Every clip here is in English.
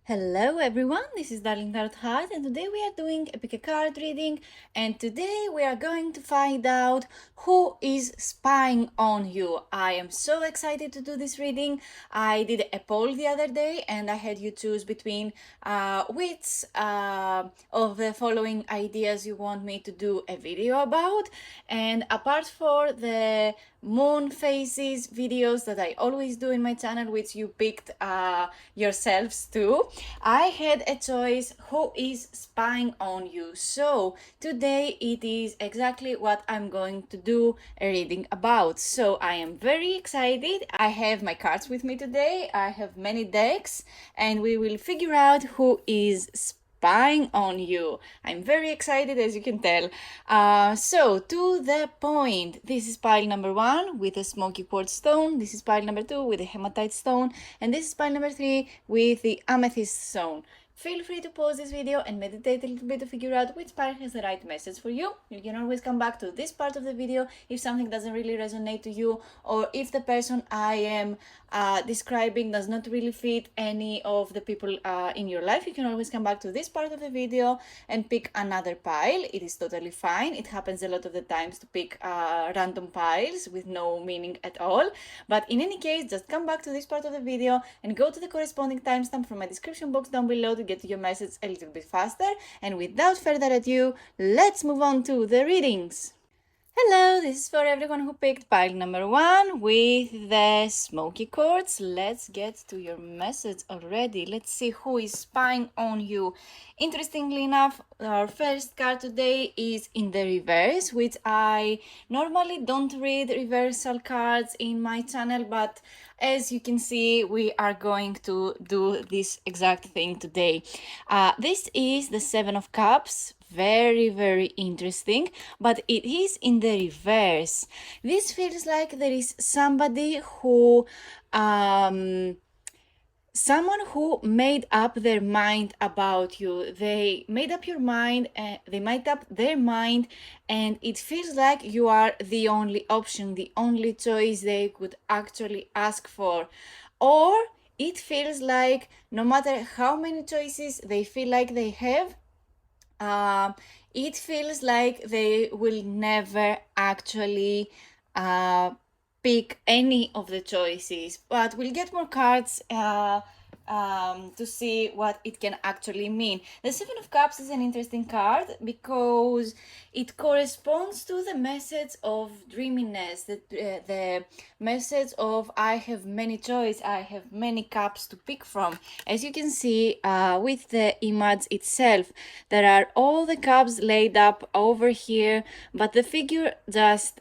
Hello everyone, this is Darling Tarot Heart, and today we are doing a pick a card reading, and today we are going to find out who is spying on you. I am so excited to do this reading. I did a poll the other day and I had you choose between which of the following ideas you want me to do a video about, and apart for the moon phases videos that I always do in my channel, which you picked yourselves too, I had a choice who is spying on you. So today it is exactly what I'm going to do a reading about. So I am very excited. I have my cards with me today. I have many decks and we will figure out who is spying on you. I'm very excited, as you can tell. So to the point, this is pile number 1 with a smoky quartz stone. This is pile number 2 with a hematite stone, and this is pile number 3 with the amethyst stone. Feel free to pause this video and meditate a little bit to figure out which part has the right message for you. You can always come back to this part of the video if something doesn't really resonate to you, or if the person I am describing does not really fit any of the people in your life. You can always come back to this part of the video and pick another pile. It is totally fine. It happens a lot of the times to pick random piles with no meaning at all. But in any case, just come back to this part of the video and go to the corresponding timestamp from my description box down below to get to your message a little bit faster. And without further ado, let's move on to the readings. Hello, this is for everyone who picked pile number 1 with the smoky quartz. Let's get to your message already. Let's see who is spying on you. Interestingly enough, our first card today is in the reverse, which I normally don't read reversal cards in my channel, but as you can see, we are going to do this exact thing today. This is the Seven of Cups. Very, very interesting, but it is in the reverse. This feels like there is somebody who someone who made up their mind about you. They made up your mind, they made up their mind, and it feels like you are the only option, the only choice they could actually ask for. Or it feels like no matter how many choices they feel like they have, it feels like they will never actually pick any of the choices, but we'll get more cards to see what it can actually mean. The Seven of Cups is an interesting card because it corresponds to the message of dreaminess, the message of I have many choice, I have many cups to pick from. As you can see with the image itself, there are all the cups laid up over here, but the figure just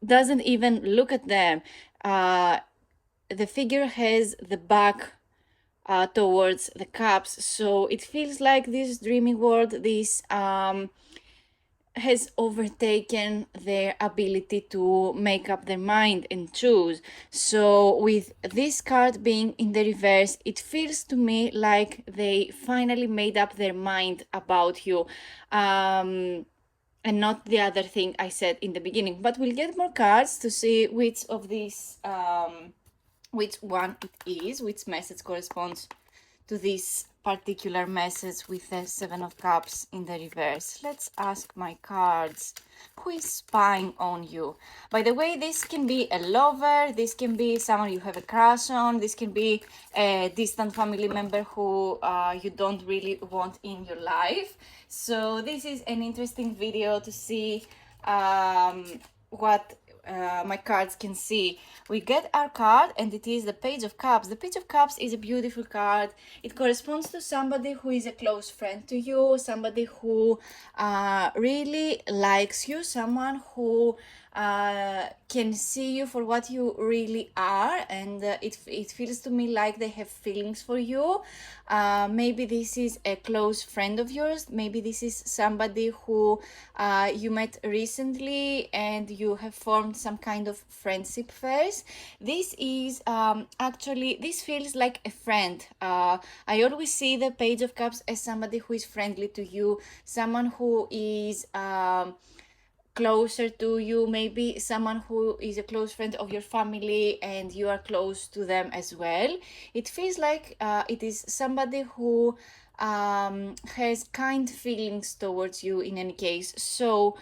doesn't even look at them. The figure has the back towards the cups, so it feels like this dreaming world, this has overtaken their ability to make up their mind and choose. So with this card being in the reverse, it feels to me like they finally made up their mind about you, and not the other thing I said in the beginning. But we'll get more cards to see which of these which one it is, which message corresponds to this particular message with the Seven of Cups in the reverse. Let's ask my cards, who is spying on you? By the way, this can be a lover, this can be someone you have a crush on, this can be a distant family member who you don't really want in your life. So this is an interesting video to see what my cards can see. We get our card and it is the Page of Cups. The Page of Cups is a beautiful card. It corresponds to somebody who is a close friend to you, somebody who really likes you, someone who can see you for what you really are, and it feels to me like they have feelings for you. Maybe this is a close friend of yours, maybe this is somebody who you met recently and you have formed some kind of friendship first. This is actually, this feels like a friend. I always see the Page of Cups as somebody who is friendly to you, someone who is closer to you, maybe someone who is a close friend of your family and you are close to them as well. It feels like it is somebody who has kind feelings towards you in any case. So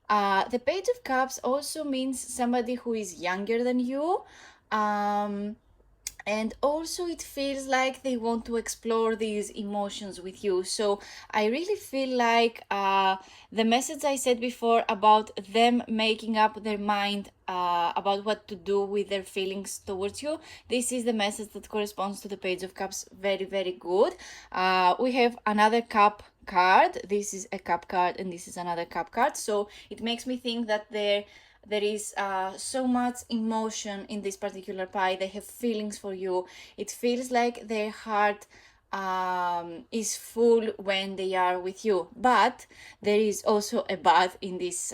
the Page of Cups also means somebody who is younger than you. And also it feels like they want to explore these emotions with you. So I really feel like the message I said before about them making up their mind about what to do with their feelings towards you, this is the message that corresponds to the Page of Cups very, very good. We have another cup card. This is a cup card and this is another cup card, so it makes me think that there is so much emotion in this particular pie. They have feelings for you. It feels like their heart is full when they are with you, but there is also a but in this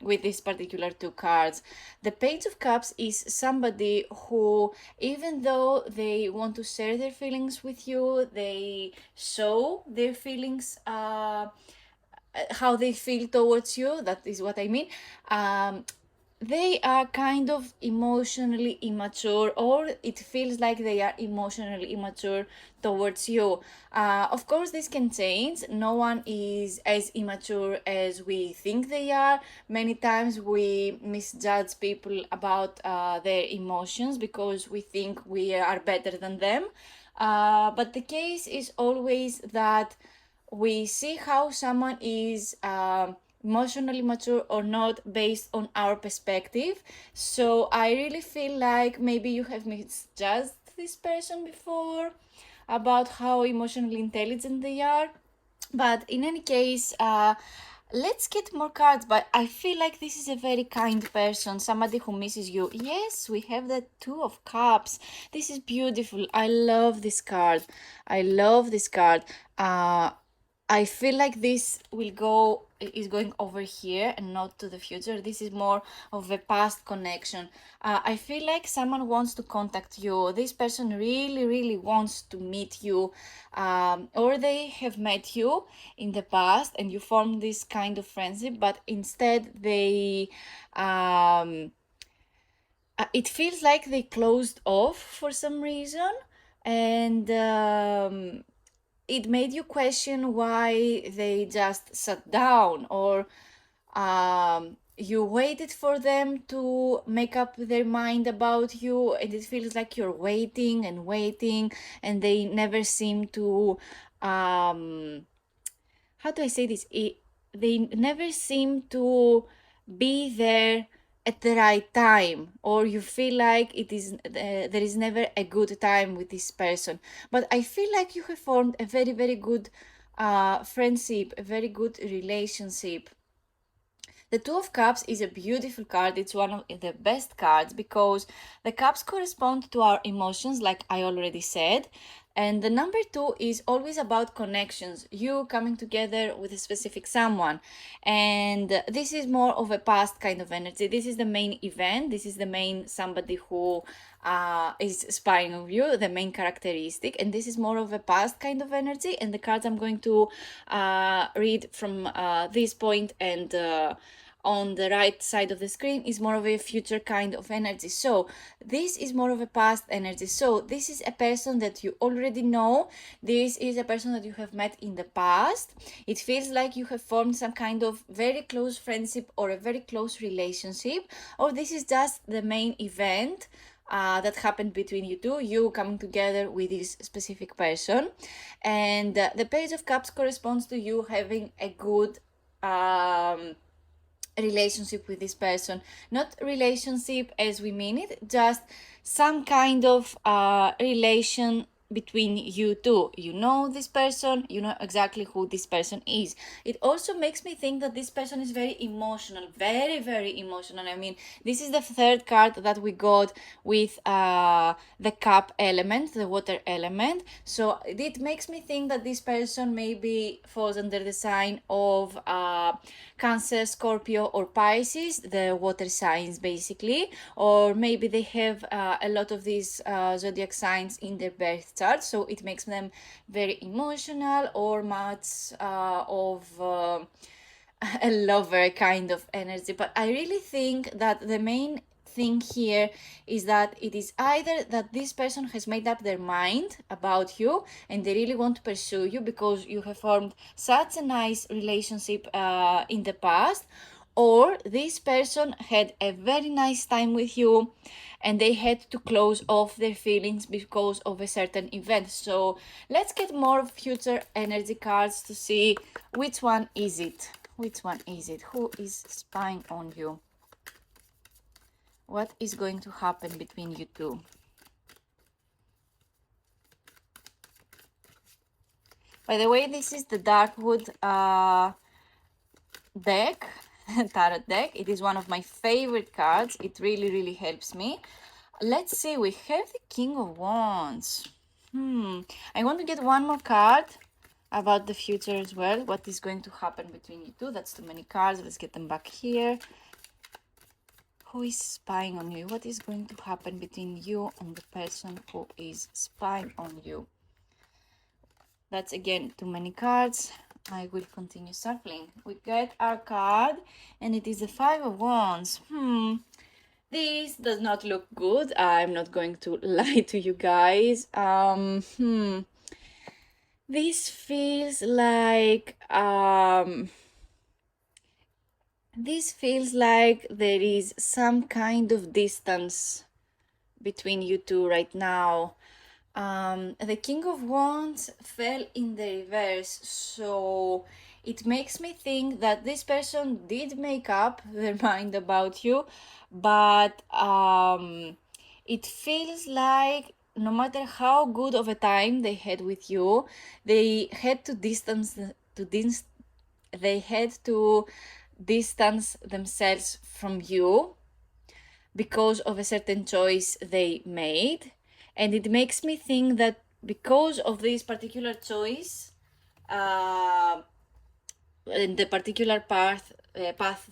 with this particular two cards. The Page of Cups is somebody who, even though they want to share their feelings with you, they show their feelings, how they feel towards you. That is what I mean. They are kind of emotionally immature, or it feels like they are emotionally immature towards you. Of course, this can change. No one is as immature as we think they are. Many times we misjudge people about their emotions because we think we are better than them. But the case is always that we see how someone is emotionally mature or not based on our perspective. So I really feel like maybe you have misjudged this person before about how emotionally intelligent they are. But in any case, let's get more cards. But I feel like this is a very kind person, somebody who misses you. Yes, we have the Two of Cups. This is beautiful. I love this card. I love this card. I feel like this is going over here and not to the future. This is more of a past connection. I feel like someone wants to contact you. This person really, really wants to meet you, or they have met you in the past and you formed this kind of friendship, but instead it feels like they closed off for some reason, and it made you question why they just sat down, or you waited for them to make up their mind about you, and it feels like you're waiting and waiting, and they never seem to how do I say this? They never seem to be there at the right time, or you feel like there is never a good time with this person. But I feel like you have formed a very, very good friendship, a very good relationship. The Two of Cups is a beautiful card. It's one of the best cards because the cups correspond to our emotions, like I already said. And the number two is always about connections, you coming together with a specific someone. And this is more of a past kind of energy. This is the main event. This is the main somebody who is spying on you, the main characteristic. And this is more of a past kind of energy. And the cards I'm going to read from this point and on the right side of the screen is more of a future kind of energy. So this is more of a past energy. So this is a person that you already know. This is a person that you have met in the past. It feels like you have formed some kind of very close friendship or a very close relationship, or this is just the main event that happened between you two, you coming together with this specific person. And the Page of Cups corresponds to you having a good relationship with this person. Not relationship as we mean it, just some kind of relation between you two. You know this person, you know exactly who this person is. It also makes me think that this person is very emotional, very, very emotional. I mean, this is the third card that we got with the cup element, the water element. So it makes me think that this person maybe falls under the sign of Cancer, Scorpio, or Pisces, the water signs basically, or maybe they have a lot of these zodiac signs in their birth chart, so it makes them very emotional, or much of a lover kind of energy, but I really think that the main thing here is that it is either that this person has made up their mind about you and they really want to pursue you because you have formed such a nice relationship in the past, or this person had a very nice time with you and they had to close off their feelings because of a certain event. So let's get more future energy cards to see which one is it. Which one is it? Who is spying on you? What is going to happen between you two? By the way, this is the Darkwood deck, tarot deck. It is one of my favorite cards. It really, really helps me. Let's see, we have the King of Wands. I want to get one more card about the future as well. What is going to happen between you two? That's too many cards. Let's get them back here. Who is spying on you? What is going to happen between you and the person who is spying on you? That's again too many cards. I will continue shuffling. We get our card and it is the Five of Wands. This does not look good. I'm not going to lie to you guys. This feels like there is some kind of distance between you two right now. The King of Wands fell in the reverse, so it makes me think that this person did make up their mind about you, but it feels like no matter how good of a time they had with you, they had to distance themselves from you because of a certain choice they made. And it makes me think that because of this particular choice and the particular path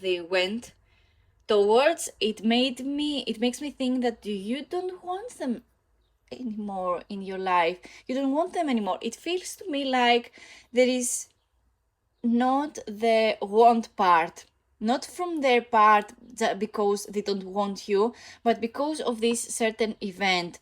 they went towards, it makes me think that you don't want them anymore in your life. You don't want them anymore. It feels to me like there is not the want part, not from their part because they don't want you, but because of this certain event.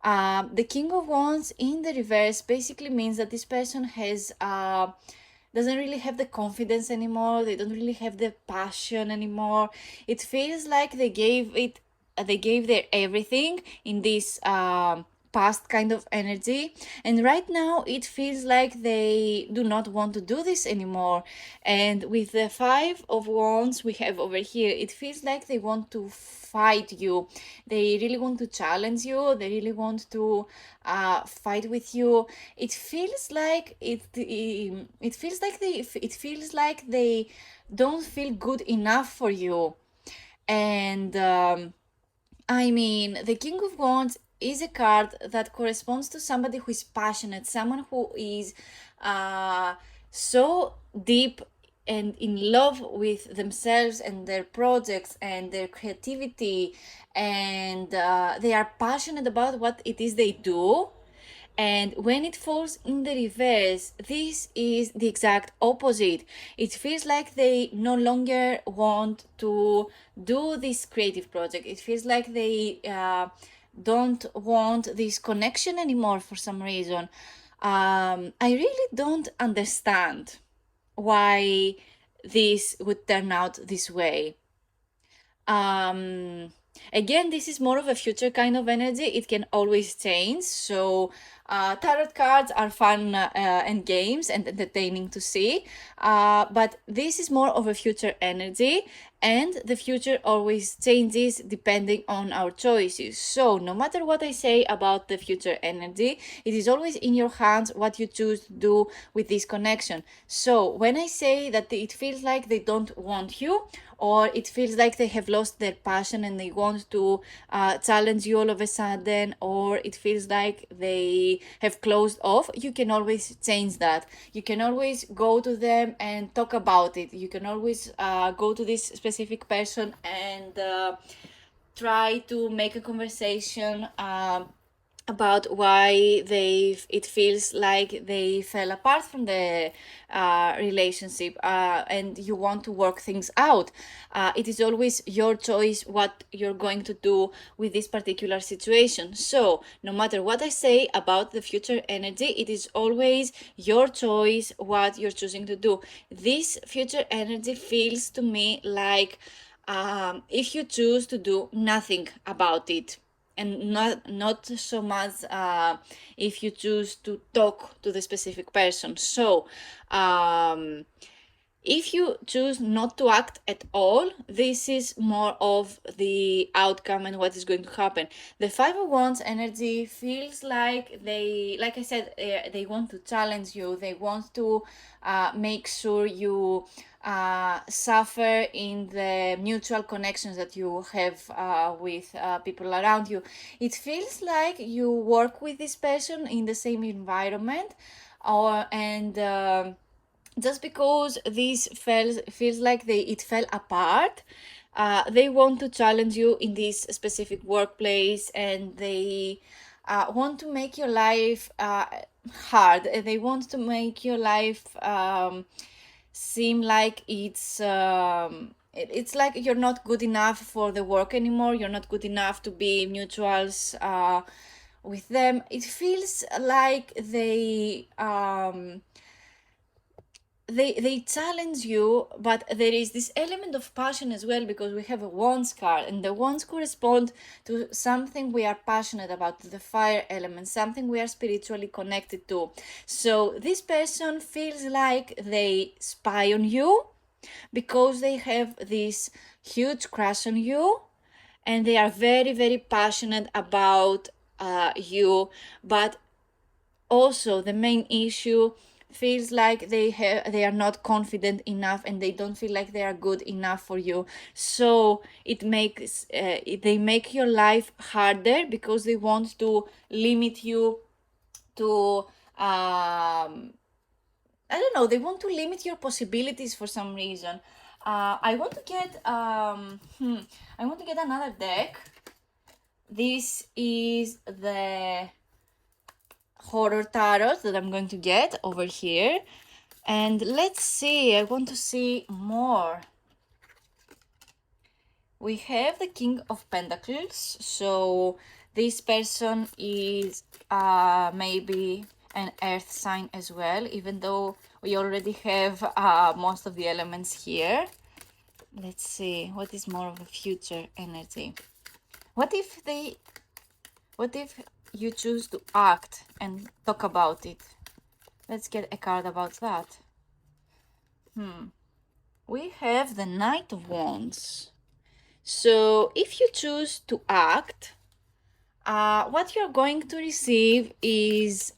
The King of Wands in the reverse basically means that this person has doesn't really have the confidence anymore. They don't really have the passion anymore. It feels like they gave their everything in this past kind of energy, and right now it feels like they do not want to do this anymore. And with the Five of Wands we have over here, it feels like they want to fight you. They really want to challenge you. They really want to fight with you. It feels like they don't feel good enough for you. And I mean, the King of Wands is a card that corresponds to somebody who is passionate, someone who is so deep and in love with themselves and their projects and their creativity, and they are passionate about what it is they do. And when it falls in the reverse, this is the exact opposite. It feels like they no longer want to do this creative project. It feels like they don't want this connection anymore for some reason. I really don't understand why this would turn out this way. Again, this is more of a future kind of energy. It can always change. So tarot cards are fun and games and entertaining to see, but this is more of a future energy, and the future always changes depending on our choices. So no matter what I say about the future energy, it is always in your hands what you choose to do with this connection. So when I say that it feels like they don't want you, or it feels like they have lost their passion and they want to challenge you all of a sudden, or it feels like they have closed off, you can always change that. You can always go to them and talk about it. You can always go to this specific person and try to make a conversation about why it feels like they fell apart from the relationship, and you want to work things out. It is always your choice what you're going to do with this particular situation. So no matter what I say about the future energy, it is always your choice what you're choosing to do. This future energy feels to me like, if you choose to do nothing about it, and not so much if you choose to talk to the specific person. So if you choose not to act at all, this is more of the outcome and what is going to happen. The Five of Wands energy feels like like I said, they want to challenge you. They want to make sure you suffer in the mutual connections that you have with people around you. It feels like you work with this person in the same environment, and just because this feels like it fell apart, they want to challenge you in this specific workplace, and they want to make your life hard. They want to make your life seem like it's like you're not good enough for the work anymore. You're not good enough to be mutuals with them. It feels like they challenge you, but there is this element of passion as well, because we have a wands card, and the wands correspond to something we are passionate about, the fire element, something we are spiritually connected to. So this person feels like they spy on you because they have this huge crush on you, and they are very, very passionate about you. But also the main issue feels like they are not confident enough, and they don't feel like they are good enough for you. So it makes they make your life harder because they want to limit you to I don't know, they want to limit your possibilities for some reason. I want to get I want to get another deck. This is the Horror Tarot that I'm going to get over here. And let's see, I want to see more. We have the King of Pentacles. So this person is maybe an earth sign as well, even though we already have most of the elements here. Let's see, what is more of a future energy? What if you choose to act and talk about it? Let's get a card about that. We have the Knight of Wands. So if you choose to act, what you're going to receive is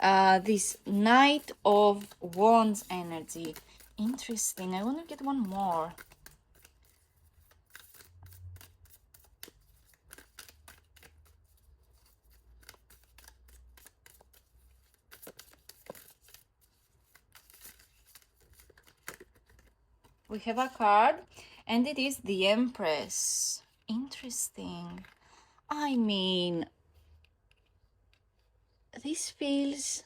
this Knight of Wands energy. Interesting. I want to get one more. We have a card, and it is the Empress. Interesting. I mean, this feels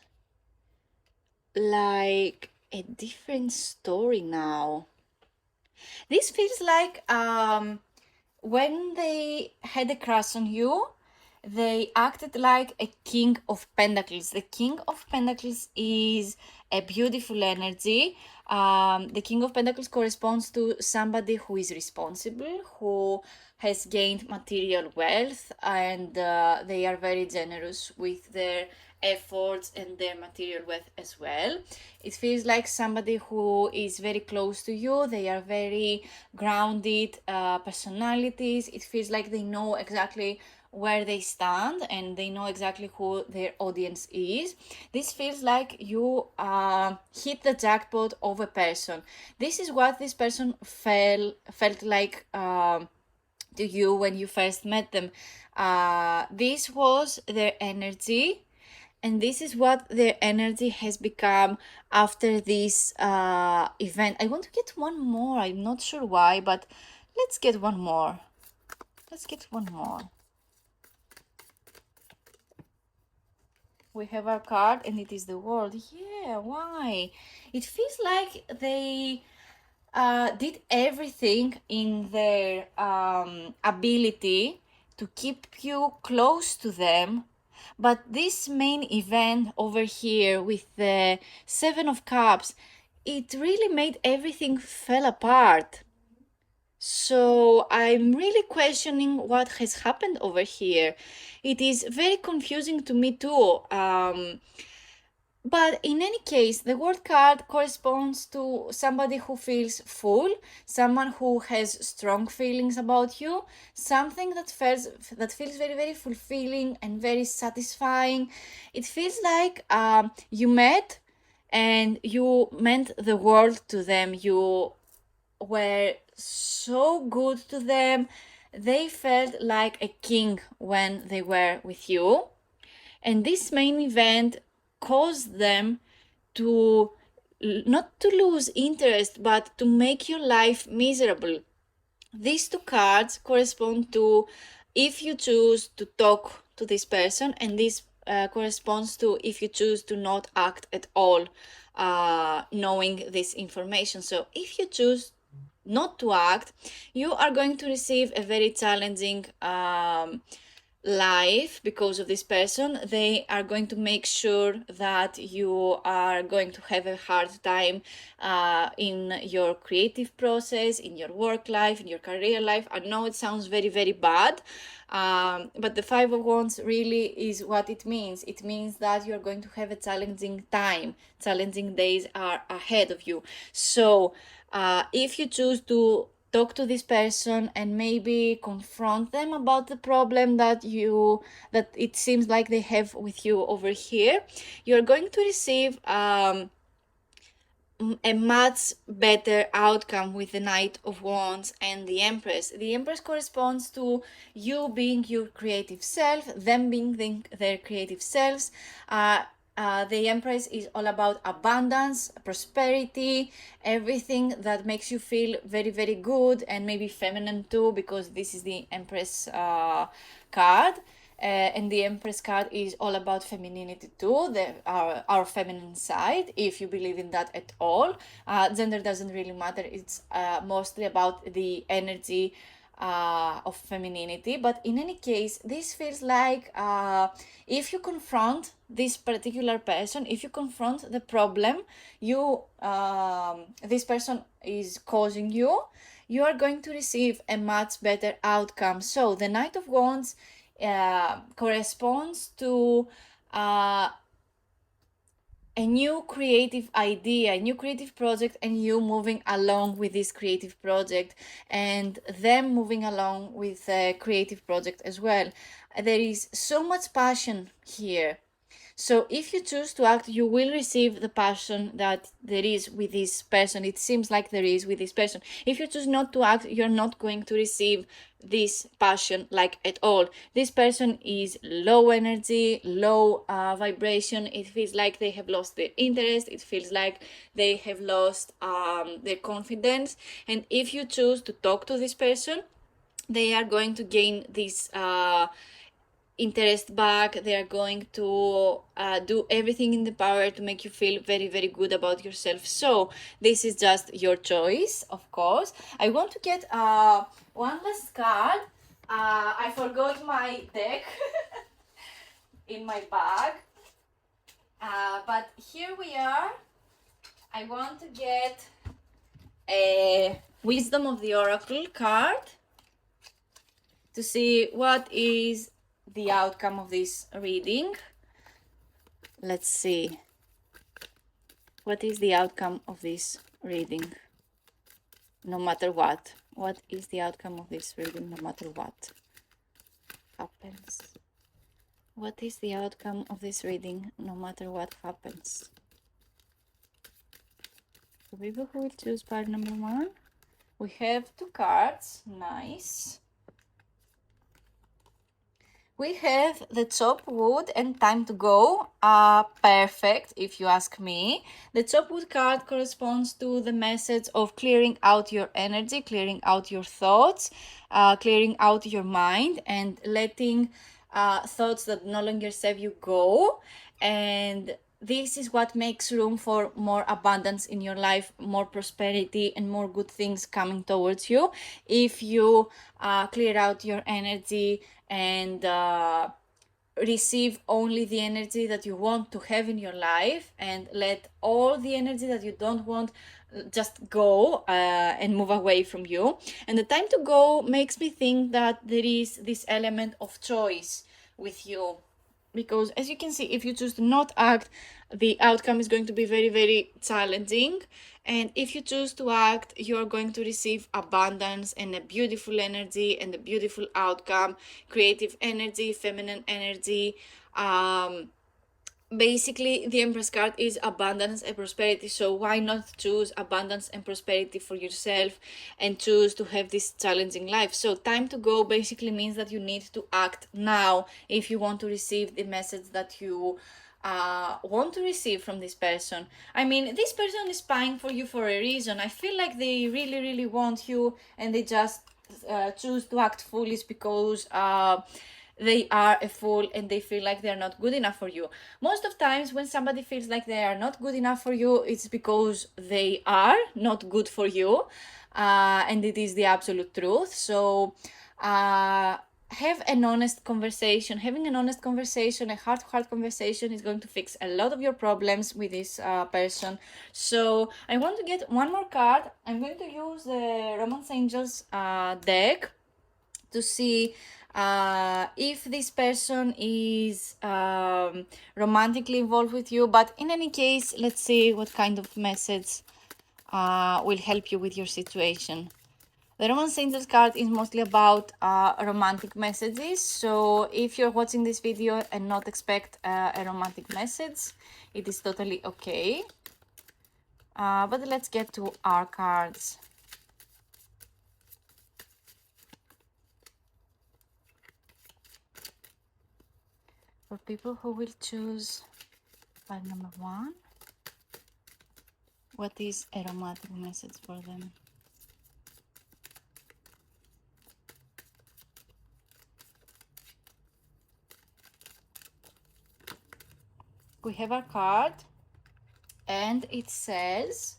like a different story now. This feels like when they had a crush on you, they acted like a King of Pentacles. The King of Pentacles is a beautiful energy. The King of Pentacles corresponds to somebody who is responsible, who has gained material wealth, and they are very generous with their efforts and their material wealth as well. It feels like somebody who is very close to you. They are very grounded personalities. It feels like they know exactly where they stand, and they know exactly who their audience is. This feels like you hit the jackpot of a person. This is what this person felt like to you when you first met them. This was their energy, and this is what their energy has become after this event. I want to get one more. I'm not sure why, but let's get one more. Let's get one more. we have our card and it is the world. Yeah, why? It feels like they did everything in their ability to keep you close to them. But this main event over here with the Seven of Cups, it really made everything fell apart. So I'm really questioning what has happened over here. It is very confusing to me too. But in any case, the word card corresponds to somebody who feels full, someone who has strong feelings about you, something that feels very, very fulfilling and very satisfying. It feels like you met and you meant the world to them. You were so good to them. They felt like a king when they were with you. And this main event caused them to not to lose interest, but to make your life miserable. These two cards correspond to if you choose to talk to this person, and this corresponds to if you choose to not act at all, knowing this information. So if you choose not to act, you are going to receive a very challenging life because of this person. They are going to make sure that you are going to have a hard time in your creative process, in your work life, in your career life. I know it sounds very, very bad, but the Five of Wands really is what it means. It means that you're going to have a challenging time. Challenging days are ahead of you. So if you choose to talk to this person and maybe confront them about the problem that it seems like they have with you over here, you're going to receive a much better outcome with the Knight of Wands and the Empress. The Empress corresponds to you being your creative self, them being their creative selves. The Empress is all about abundance, prosperity, everything that makes you feel very, very good, and maybe feminine too, because this is the Empress card. And the Empress card is all about femininity too, our feminine side, if you believe in that at all. Gender doesn't really matter. It's mostly about the energy of femininity. But in any case, this feels like if you confront this particular person, if you confront the problem this person is causing you, you are going to receive a much better outcome. So the Knight of Wands corresponds to a new creative idea, a new creative project, and you moving along with this creative project, and them moving along with a creative project as well. There is so much passion here. So if you choose to act, you will receive the passion that there is with this person. It seems like there is with this person. If you choose not to act, you're not going to receive this passion like at all. This person is low energy, low vibration. It feels like they have lost their interest. It feels like they have lost their confidence. And if you choose to talk to this person, they are going to gain this interest back. They are going to do everything in the power to make you feel very, very good about yourself. So this is just your choice, of course. I want to get one last card. I forgot my deck in my bag, but here we are. I want to get a Wisdom of the Oracle card to see what is the outcome of this reading. Let's see. What is the outcome of this reading? No matter what. What is the outcome of this reading no matter what happens? What is the outcome of this reading no matter what happens? The people who will choose part number 1. We have 2 cards. Nice. We have the chop wood and time to go. Perfect, if you ask me. The chop wood card corresponds to the message of clearing out your energy, clearing out your thoughts, clearing out your mind, and letting thoughts that no longer serve you go. And this is what makes room for more abundance in your life, more prosperity, and more good things coming towards you if you clear out your energy and receive only the energy that you want to have in your life, and let all the energy that you don't want just go and move away from you. And the time to go makes me think that there is this element of choice with you, because as you can see, if you choose to not act, the outcome is going to be very, very challenging. And if you choose to act, you're going to receive abundance and a beautiful energy and a beautiful outcome, creative energy, feminine energy. Basically, the Empress card is abundance and prosperity, so why not choose abundance and prosperity for yourself and choose to have this challenging life? So time to go basically means that you need to act now if you want to receive the message that you want to receive from this person. I mean, this person is spying for you for a reason. I feel like they really, really want you, and they just choose to act foolish because they are a fool and they feel like they're not good enough for you. Most of times when somebody feels like they are not good enough for you, it's because they are not good for you, and it is the absolute truth. So have an honest conversation. Having an honest conversation, a heart-to-heart conversation, is going to fix a lot of your problems with this person. So I want to get one more card. I'm going to use the Romance Angels deck to see if this person is romantically involved with you. But in any case, let's see what kind of message will help you with your situation. The Romance Angels card is mostly about romantic messages. So if you're watching this video and not expect a romantic message, it is totally okay. But let's get to our cards. For people who will choose card number 1, what is a romantic message for them? We have our card, and it says,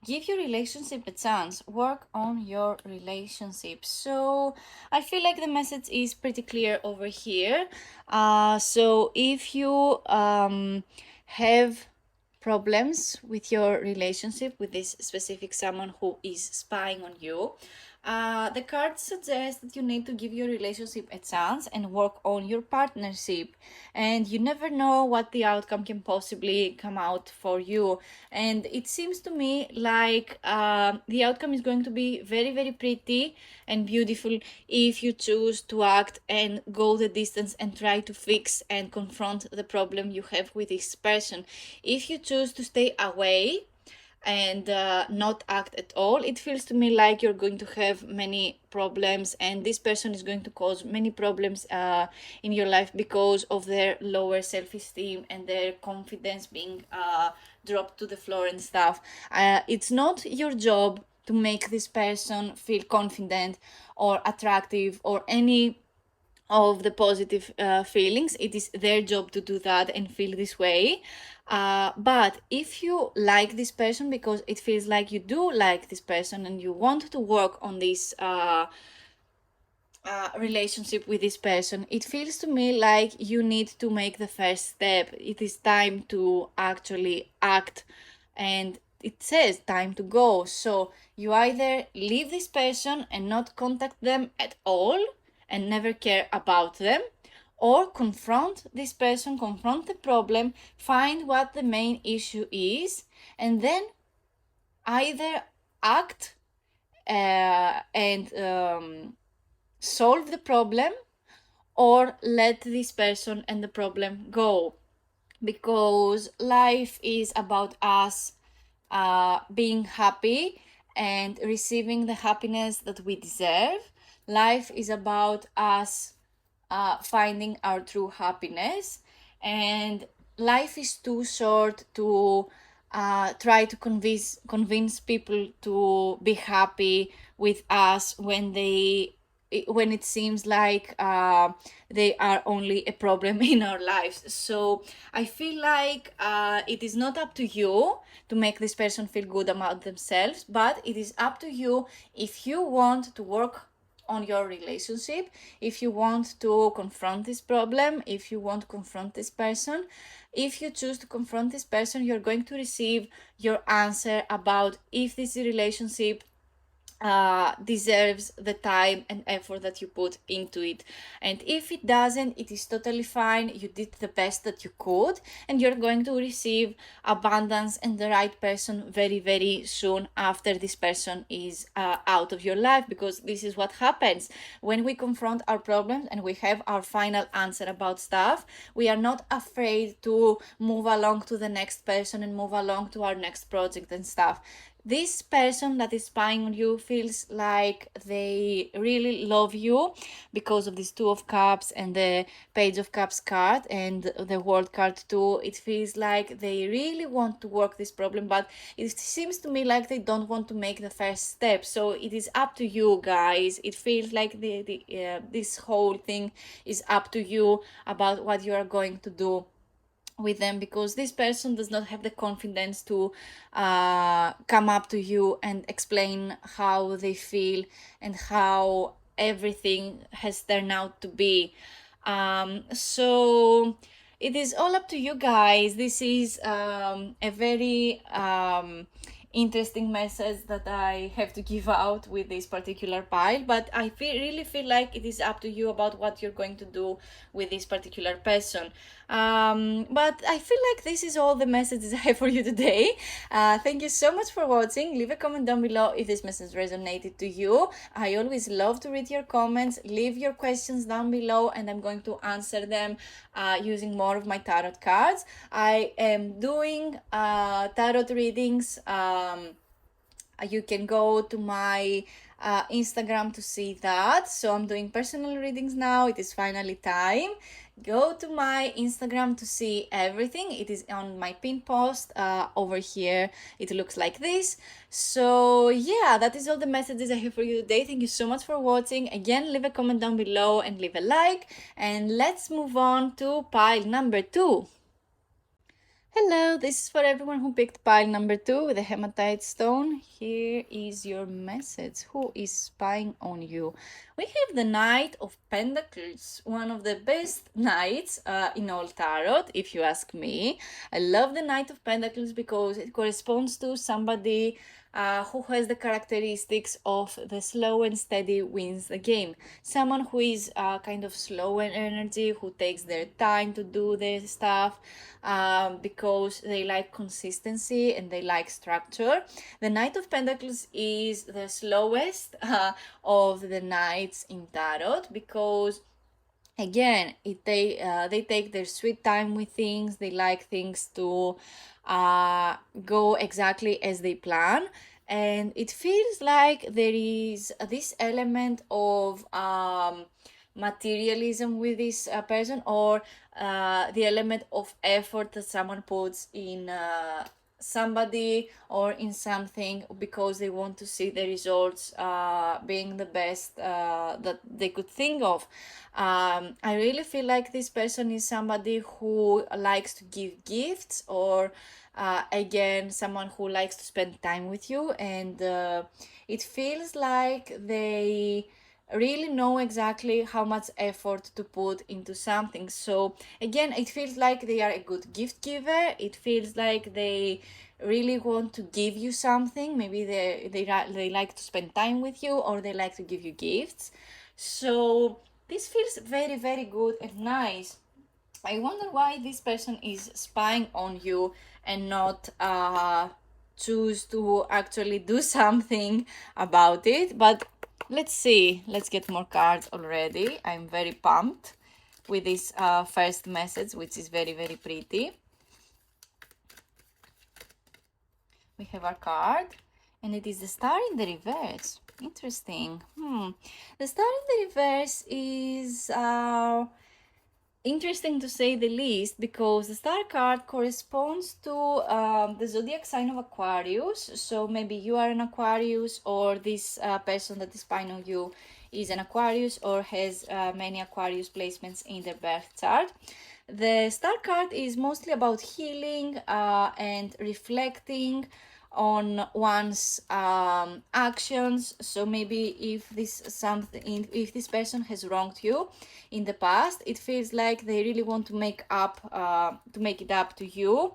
give your relationship a chance, work on your relationship. So I feel like the message is pretty clear over here. So if you have problems with your relationship with this specific someone who is spying on you, the cards suggest that you need to give your relationship a chance and work on your partnership. And you never know what the outcome can possibly come out for you. And it seems to me like the outcome is going to be very, very pretty and beautiful if you choose to act and go the distance and try to fix and confront the problem you have with this person. If you choose to stay away and not act at all, it feels to me like you're going to have many problems, and this person is going to cause many problems in your life because of their lower self-esteem and their confidence being dropped to the floor and stuff. It's not your job to make this person feel confident or attractive or any of the positive feelings. It is their job to do that and feel this way. But if you like this person, because it feels like you do like this person and you want to work on this relationship with this person, it feels to me like you need to make the first step. It is time to actually act, and it says time to go. So you either leave this person and not contact them at all and never care about them, or confront this person, confront the problem, find what the main issue is, and then either act and solve the problem, or let this person and the problem go. Because life is about us being happy and receiving the happiness that we deserve. Life is about us finding our true happiness, and life is too short to try to convince people to be happy with us when they when it seems like they are only a problem in our lives. So I feel like it is not up to you to make this person feel good about themselves, but it is up to you if you want to work on your relationship, if you want to confront this problem, if you want to confront this person. If you choose to confront this person, you're going to receive your answer about if this relationship deserves the time and effort that you put into it. And if it doesn't, it is totally fine. You did the best that you could, and you're going to receive abundance and the right person very, very soon after this person is out of your life, because this is what happens when we confront our problems and we have our final answer about stuff. We are not afraid to move along to the next person and move along to our next project and stuff. This person that is spying on you feels like they really love you because of this Two of Cups and the Page of Cups card and the World card too. It feels like they really want to work this problem, but it seems to me like they don't want to make the first step. So it is up to you, guys. It feels like this whole thing is up to you about what you are going to do with them, because this person does not have the confidence to come up to you and explain how they feel and how everything has turned out to be. So it is all up to you, guys. This is a very interesting message that I have to give out with this particular pile, but I really feel like it is up to you about what you're going to do with this particular person. But I feel like this is all the messages I have for you today. Thank you so much for watching. Leave a comment down below if this message resonated to you. I always love to read your comments. Leave your questions down below and I'm going to answer them using more of my tarot cards. I am doing tarot readings. You can go to my Instagram to see that. So I'm doing personal readings now. It is finally time. Go to my Instagram to see everything. It is on my pin post over here. It looks like this. So yeah, that is all the messages I have for you today. Thank you so much for watching. Again, leave a comment down below and leave a like. And let's move on to pile number 2. Hello, this is for everyone who picked pile number 2 with the hematite stone. Here is your message. Who is spying on you? We have the Knight of Pentacles, one of the best knights in all tarot, if you ask me. I love the Knight of Pentacles because it corresponds to somebody who has the characteristics of the slow and steady wins the game. Someone who is kind of slow in energy, who takes their time to do their stuff because they like consistency and they like structure. The Knight of Pentacles is the slowest of the knights in tarot because again, they take their sweet time with things. They like things to go exactly as they plan, and it feels like there is this element of materialism with this person, or the element of effort that someone puts in somebody or in something because they want to see the results being the best that they could think of. I really feel like this person is somebody who likes to give gifts, or again, someone who likes to spend time with you, and it feels like they really know exactly how much effort to put into something. So again, it feels like they are a good gift giver. It feels like they really want to give you something. Maybe they like to spend time with you, or they like to give you gifts. So this feels very, very good and nice. I wonder why this person is spying on you and not choose to actually do something about it. But let's see. Let's get more cards already. I'm very pumped with this first message, which is very, very pretty. We have our card, and it is the Star in the reverse. Interesting. The Star in the reverse is interesting to say the least, because the Star card corresponds to the zodiac sign of Aquarius. So maybe you are an Aquarius, or this person that is spying on you is an Aquarius or has many Aquarius placements in their birth chart. The Star card is mostly about healing and reflecting on one's actions. So maybe if this person has wronged you in the past, it feels like they really want to make it up to you,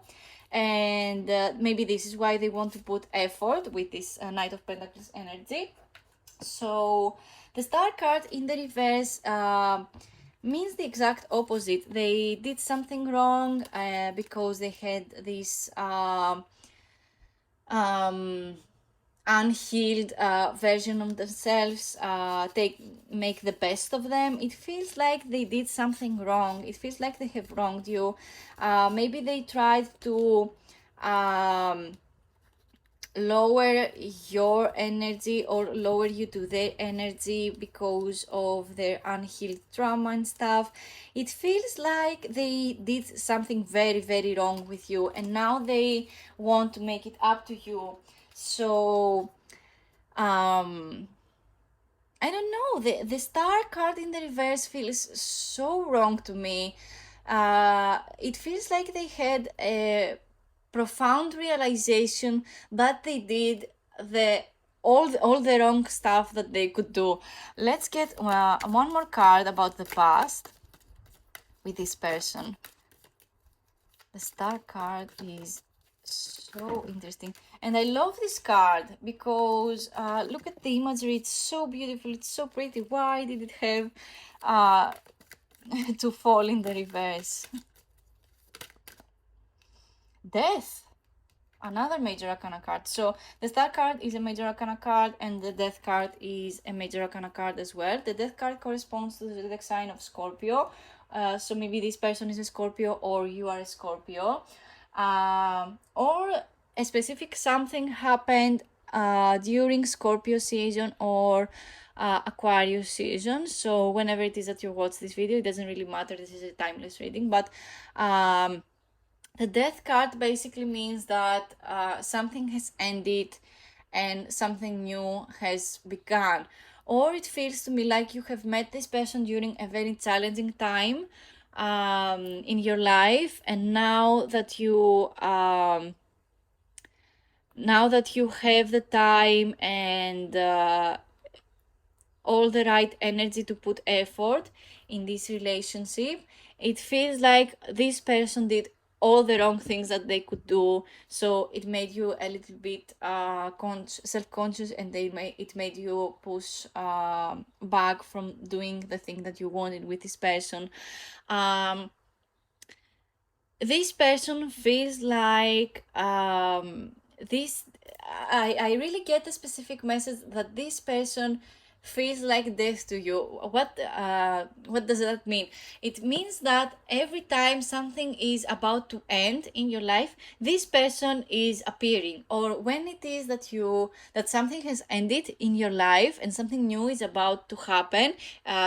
and maybe this is why they want to put effort with this Knight of Pentacles energy. So the Star card in the reverse means the exact opposite. They did something wrong because they had this unhealed version of themselves, make the best of them. It feels like they did something wrong. It feels like they have wronged you. Maybe they tried to lower your energy or lower you to their energy because of their unhealed trauma and stuff. It feels like they did something very, very wrong with you, and now they want to make it up to you. So I don't know, the Star card in the reverse feels so wrong to me. It feels like they had a profound realization that they did all the wrong stuff that they could do. Let's get one more card about the past with this person. The Star card is so interesting, and I love this card because look at the imagery. It's so beautiful, it's so pretty. Why did it have to fall in the reverse? Death, another major arcana card. So the Star card is a major arcana card, and the Death card is a major arcana card as well. The Death card corresponds to the zodiac sign of Scorpio. So maybe this person is a Scorpio, or you are a Scorpio, or a specific something happened during Scorpio season or Aquarius season. So whenever it is that you watch this video, it doesn't really matter. This is a timeless reading, but the Death card basically means that something has ended and something new has begun. Or it feels to me like you have met this person during a very challenging time in your life, and now that you have the time and all the right energy to put effort in this relationship, it feels like this person did all the wrong things that they could do, so it made you a little bit self-conscious, and it made you push back from doing the thing that you wanted with this person. This person feels like this. I really get the specific message that this person feels like death to you. What does that mean? It means that every time something is about to end in your life, this person is appearing. Or when it is that something has ended in your life and something new is about to happen,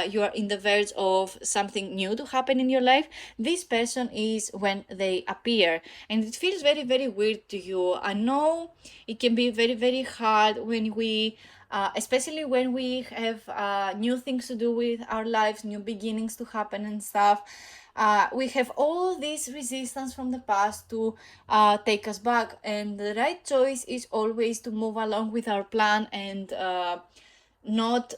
you are in the verge of something new to happen in your life, this person is when they appear. And it feels very, very weird to you. I know it can be very, very hard when we especially when we have new things to do with our lives, new beginnings to happen and stuff. We have all this resistance from the past to take us back, and the right choice is always to move along with our plan and not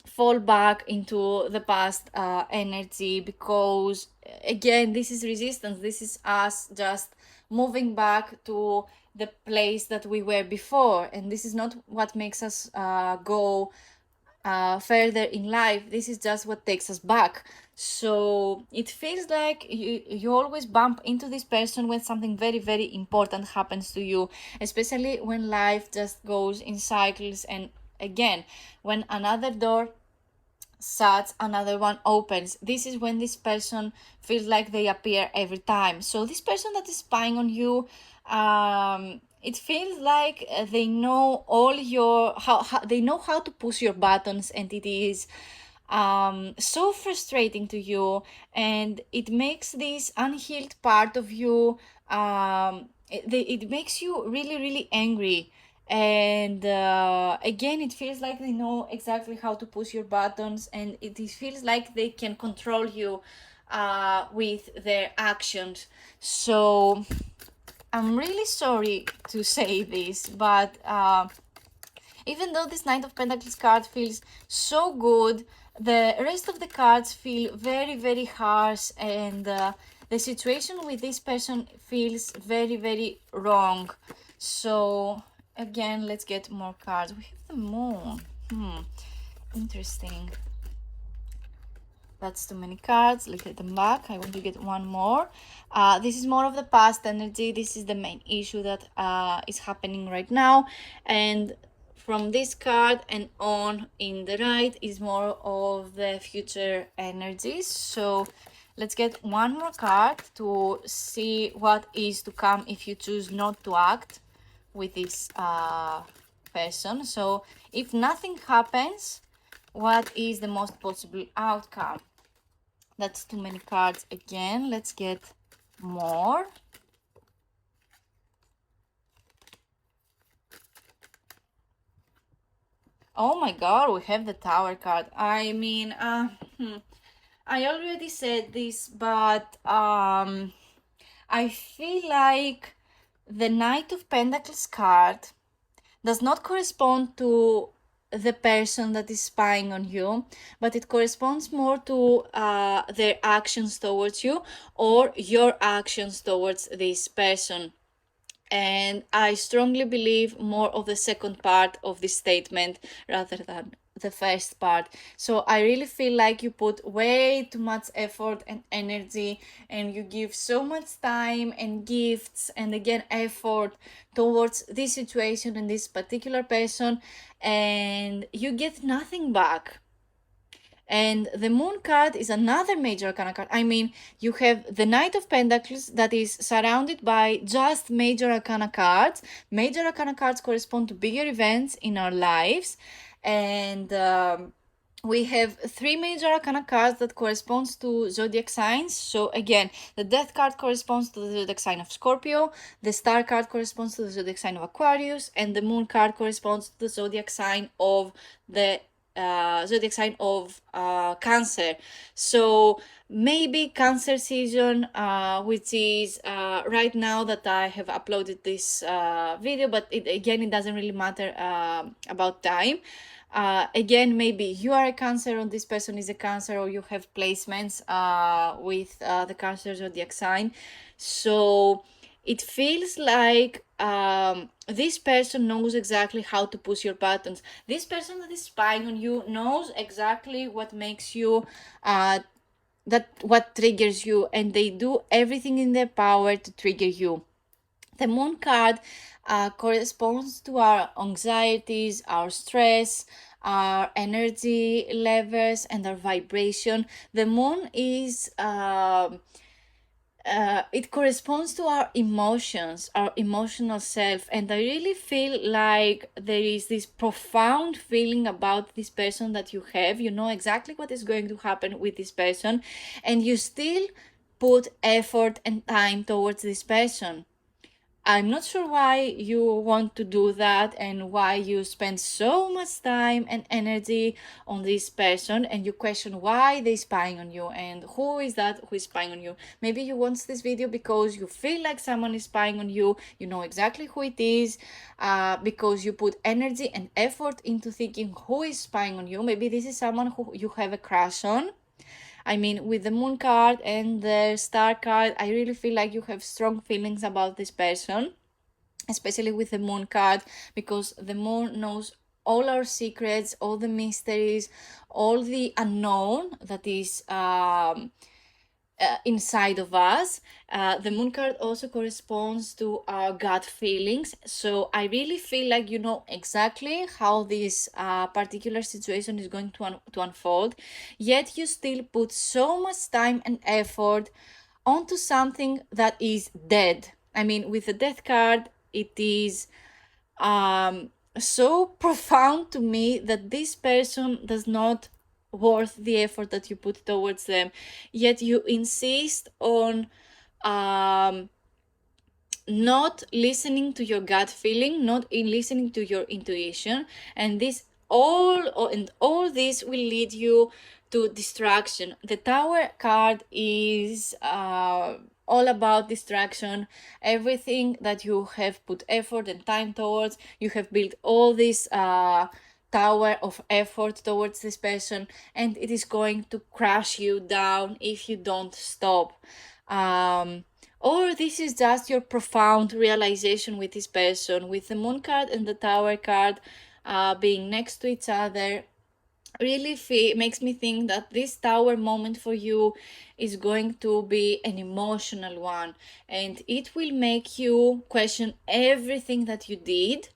fall back into the past energy, because again, this is resistance. This is us just moving back to the place that we were before, and this is not what makes us go further in life. This is just what takes us back. So it feels like you always bump into this person when something very, very important happens to you, especially when life just goes in cycles, and again, when another door shuts, another one opens. This is when this person feels like they appear every time. So this person that is spying on you, it feels like they know all your how they know how to push your buttons, and it is so frustrating to you, and it makes this unhealed part of you, it makes you really, really angry. And again, it feels like they know exactly how to push your buttons, and it feels like they can control you with their actions. So I'm really sorry to say this, but even though this Knight of Pentacles card feels so good, the rest of the cards feel very, very harsh, and the situation with this person feels very, very wrong. So, again, let's get more cards. We have the Moon. Interesting. That's too many cards. Let's get them back. I want to get one more. This is more of the past energy. This is the main issue that is happening right now. And from this card and on in the right is more of the future energies. So let's get one more card to see what is to come if you choose not to act with this person. So if nothing happens, what is the most possible outcome? That's too many cards again. Let's get more. Oh my god, we have the Tower card. I mean, I already said this, but I feel like the Knight of Pentacles card does not correspond to the person that is spying on you, but it corresponds more to their actions towards you or your actions towards this person. And I strongly believe more of the second part of this statement rather than the first part. So I really feel like you put way too much effort and energy, and you give so much time and gifts and again effort towards this situation and this particular person, and you get nothing back. And the Moon card is another major arcana card. I mean, you have the Knight of Pentacles that is surrounded by just major arcana cards. Major arcana cards correspond to bigger events in our lives. And we have three major arcana cards that corresponds to zodiac signs. So again, the Death card corresponds to the zodiac sign of Scorpio, the Star card corresponds to the zodiac sign of Aquarius, and the Moon card corresponds to the zodiac sign of the zodiac sign of Cancer. So maybe Cancer season, which is right now that I have uploaded this video, but it doesn't really matter about time. Again, maybe you are a Cancer or this person is a Cancer, or you have placements with the Cancer zodiac sign. So it feels like this person knows exactly how to push your buttons. This person that is spying on you knows exactly what makes you what triggers you, and they do everything in their power to trigger you. The Moon card corresponds to our anxieties, our stress, our energy levels, and our vibration. The Moon is it corresponds to our emotions, our emotional self, and I really feel like there is this profound feeling about this person that you have. You know exactly what is going to happen with this person, and you still put effort and time towards this person. I'm not sure why you want to do that and why you spend so much time and energy on this person, and you question why they're spying on you and who is that who is spying on you. Maybe you watch this video because you feel like someone is spying on you. You know exactly who it is because you put energy and effort into thinking who is spying on you. Maybe this is someone who you have a crush on. I mean, with the Moon card and the Star card, I really feel like you have strong feelings about this person, especially with the Moon card, because the Moon knows all our secrets, all the mysteries, all the unknown that is inside of us. The Moon card also corresponds to our gut feelings. So I really feel like you know exactly how this particular situation is going to unfold, yet you still put so much time and effort onto something that is dead. I mean, with the Death card, it is so profound to me that this person does not worth the effort that you put towards them, yet you insist on not listening to your gut feeling, not in listening to your intuition, and all this will lead you to distraction. The Tower card is all about distraction. Everything that you have put effort and time towards, you have built all this tower of effort towards this person, and it is going to crash you down if you don't stop. Or this is just your profound realization with this person, with the Moon card and the Tower card being next to each other. Really makes me think that this tower moment for you is going to be an emotional one, and it will make you question everything that you did,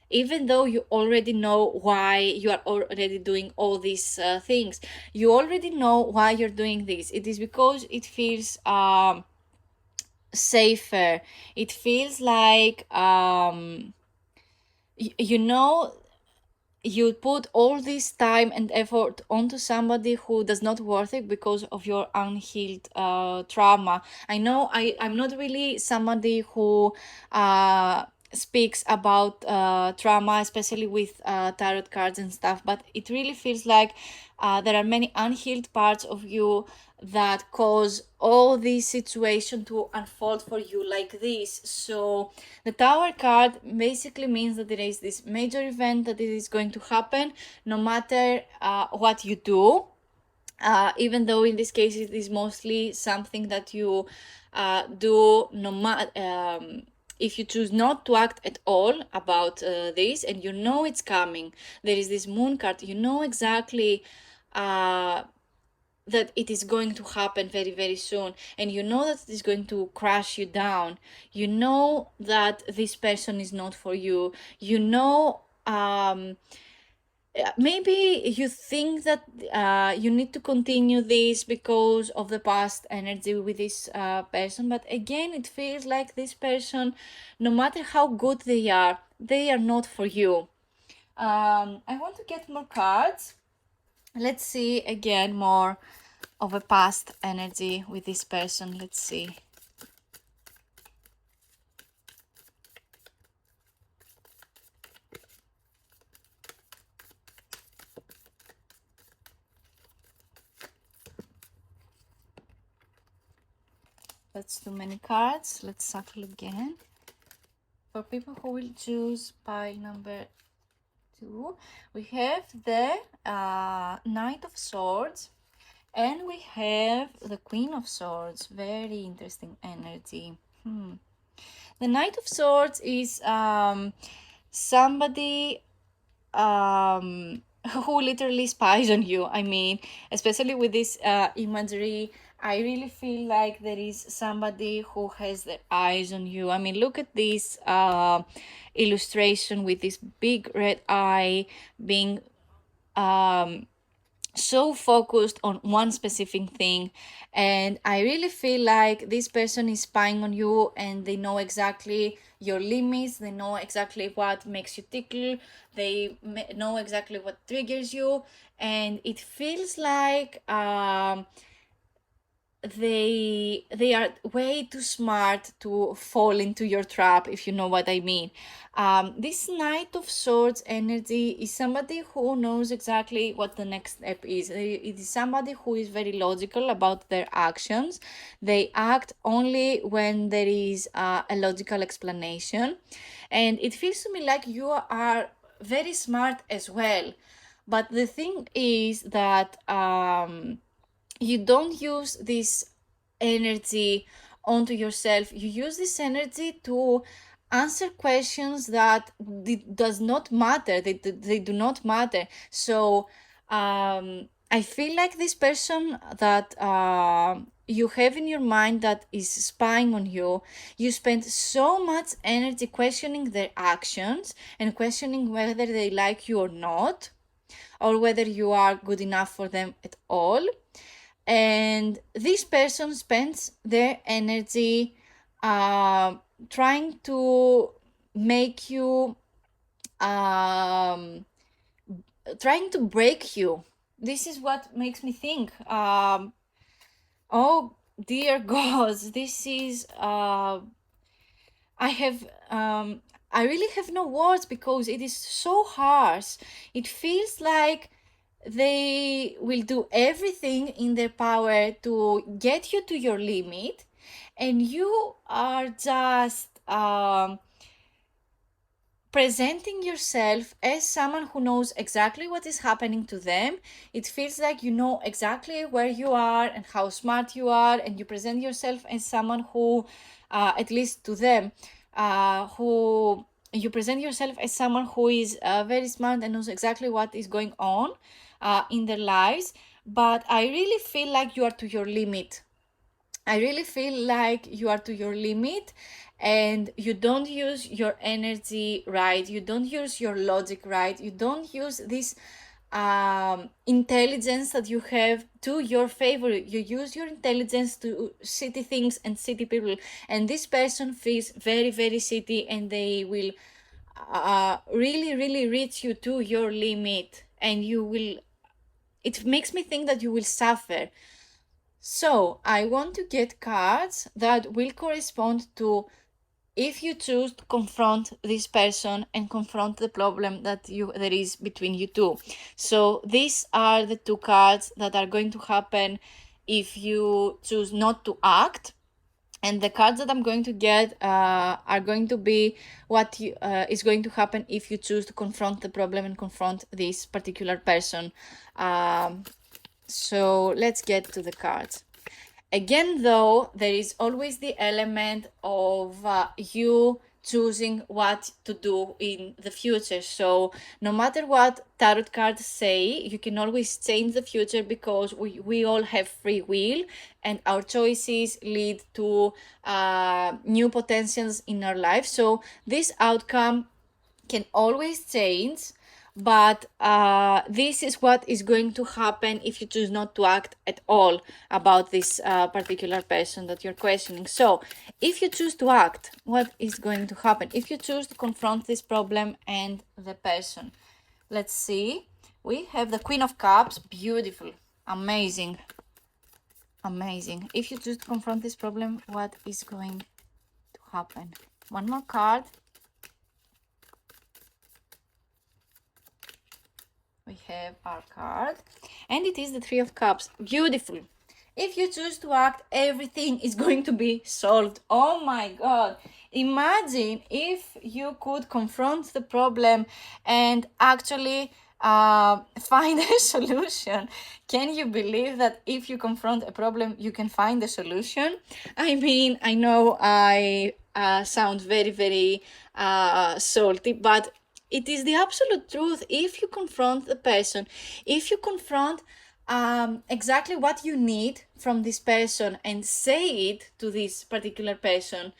even though you already know why you are already doing all these things. You already know why you're doing this. It is because it feels safer. It feels like you know, you put all this time and effort onto somebody who does not worth it because of your unhealed trauma. I know I'm not really somebody who speaks about trauma, especially with tarot cards and stuff, but it really feels like there are many unhealed parts of you that cause all this situation to unfold for you like this. So the Tower card basically means that there is this major event that is going to happen no matter what you do. Even though in this case it is mostly something that you do no matter if you choose not to act at all about this, and you know it's coming. There is this Moon card, you know exactly that it is going to happen very, very soon, and you know that it is going to crash you down. You know that this person is not for you. You know, maybe you think that you need to continue this because of the past energy with this person, but again, it feels like this person, no matter how good they are not for you. I want to get more cards. Let's see again more of a past energy with this person. Let's see. That's too many cards. Let's shuffle again. For people who will choose pile number 2, we have the Knight of Swords, and we have the Queen of Swords. Very interesting energy. The Knight of Swords is somebody who literally spies on you. I mean, especially with this imagery, I really feel like there is somebody who has their eyes on you. I mean, look at this illustration with this big red eye being so focused on one specific thing, and I really feel like this person is spying on you, and they know exactly your limits, they know exactly what makes you tickle, they know exactly what triggers you, and it feels like they are way too smart to fall into your trap, if you know what I mean. This Knight of Swords energy is somebody who knows exactly what the next step is. It is somebody who is very logical about their actions. They act only when there is a logical explanation, and it feels to me like you are very smart as well. But the thing is that you don't use this energy onto yourself. You use this energy to answer questions that does not matter. They do not matter. So I feel like this person that you have in your mind that is spying on you, you spend so much energy questioning their actions and questioning whether they like you or not, or whether you are good enough for them at all. And this person spends their energy trying to make you trying to break you. This is what makes me think, oh dear gods, this is I really have no words because it is so harsh. It feels like they will do everything in their power to get you to your limit, and you are just presenting yourself as someone who knows exactly what is happening to them. It feels like you know exactly where you are and how smart you are, and you present yourself as someone who, at least to them, who you present yourself as someone who is very smart and knows exactly what is going on in their lives. But I really feel like you are to your limit. I really feel like you are to your limit, and you don't use your energy right. You don't use your logic right. You don't use this intelligence that you have to your favor. You use your intelligence to city things and city people. And this person feels very, very city, and they will really, really reach you to your limit. And you will, it makes me think that you will suffer. So I want to get cards that will correspond to if you choose to confront this person and confront the problem that there is between you two. So these are the two cards that are going to happen if you choose not to act. And the cards that I'm going to get are going to be what is going to happen if you choose to confront the problem and confront this particular person. So let's get to the cards. Again, though, there is always the element of you choosing what to do in the future. So no matter what tarot cards say, you can always change the future, because we all have free will, and our choices lead to new potentials in our life. So this outcome can always change, but this is what is going to happen if you choose not to act at all about this particular person that you're questioning. So if you choose to act, what is going to happen? If you choose to confront this problem and the person, let's see. We have the Queen of Cups. Beautiful. Amazing. Amazing. If you choose to confront this problem, what is going to happen? One more card. We have our card, and it is the Three of Cups. Beautiful. If you choose to act, everything is going to be solved. Oh my God. Imagine if you could confront the problem and actually find a solution. Can you believe that if you confront a problem, you can find a solution? I mean, I know I sound very, very salty, but it is the absolute truth. If you confront the person, if you confront exactly what you need from this person and say it to this particular person,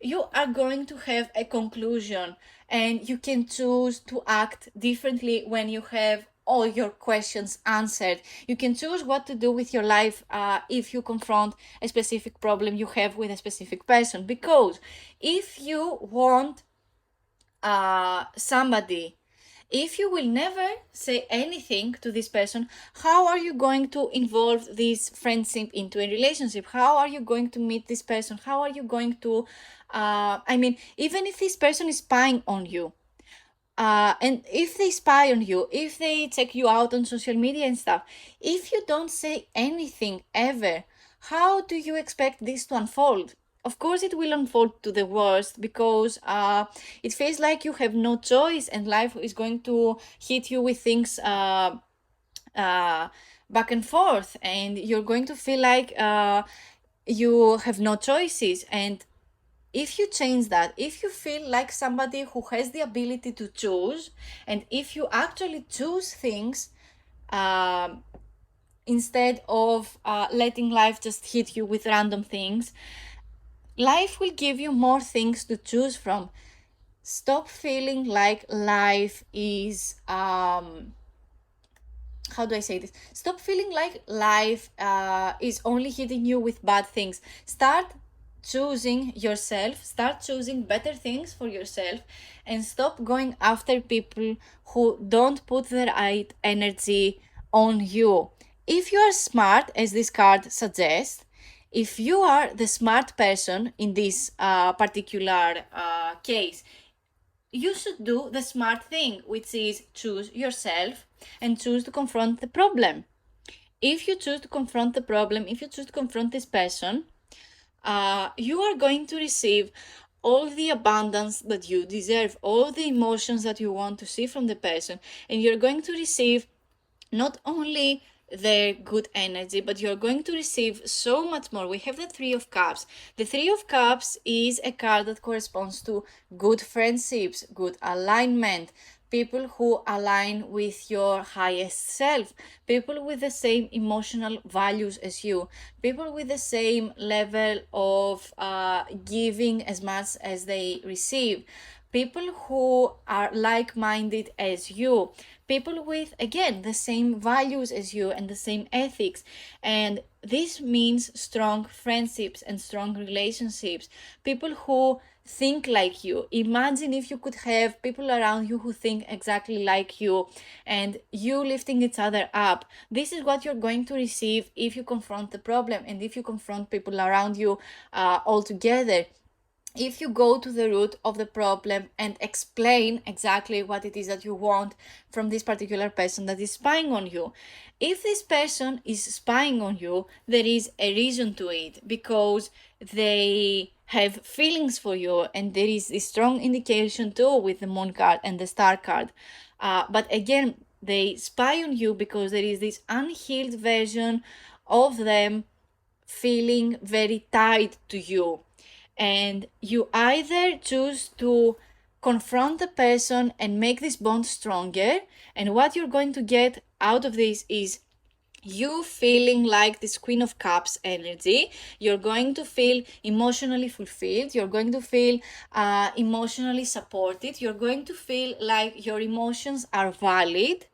you are going to have a conclusion, and you can choose to act differently when you have all your questions answered. You can choose what to do with your life if you confront a specific problem you have with a specific person. Because if you want somebody, if you will never say anything to this person, how are you going to involve this friendship into a relationship? How are you going to meet this person? How are you going to I mean, even if this person is spying on you, and if they spy on you, if they check you out on social media and stuff, if you don't say anything ever, how do you expect this to unfold? Of course, it will unfold to the worst, because it feels like you have no choice, and life is going to hit you with things back and forth, and you're going to feel like you have no choices. And if you change that, if you feel like somebody who has the ability to choose, and if you actually choose things instead of letting life just hit you with random things, life will give you more things to choose from. Stop feeling like life is how do I say this? Stop feeling like life is only hitting you with bad things. Start choosing yourself, start choosing better things for yourself, and stop going after people who don't put the right energy on you. If you are smart, as this card suggests, if you are the smart person in this particular case, you should do the smart thing, which is choose yourself and choose to confront the problem. If you choose to confront the problem, if you choose to confront this person, you are going to receive all the abundance that you deserve, all the emotions that you want to see from the person, and you're going to receive not only their good energy, but you're going to receive so much more. We have the Three of Cups. The Three of Cups is a card that corresponds to good friendships, good alignment, people who align with your highest self, people with the same emotional values as you, people with the same level of giving as much as they receive, people who are like-minded as you, people with, again, the same values as you and the same ethics. And this means strong friendships and strong relationships, people who think like you. Imagine if you could have people around you who think exactly like you, and you lifting each other up. This is what you're going to receive if you confront the problem and if you confront people around you all together. If you go to the root of the problem and explain exactly what it is that you want from this particular person that is spying on you. If this person is spying on you, there is a reason to it, because they have feelings for you, and there is a strong indication too with the Moon card and the Star card. But again, they spy on you because there is this unhealed version of them feeling very tied to you, and you either choose to confront the person and make this bond stronger, and what you're going to get out of this is you feeling like this Queen of Cups energy. You're going to feel emotionally fulfilled, you're going to feel emotionally supported, you're going to feel like your emotions are valid,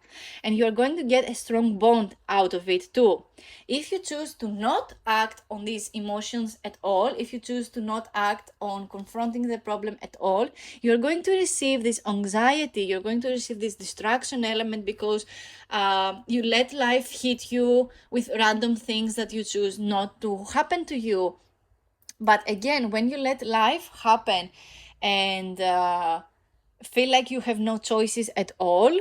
and you're going to get a strong bond out of it too. If you choose to not act on these emotions at all, if you choose to not act on confronting the problem at all, you're going to receive this anxiety, you're going to receive this distraction element, because you let life hit you with random things that you choose not to happen to you. But again, when you let life happen and feel like you have no choices at all,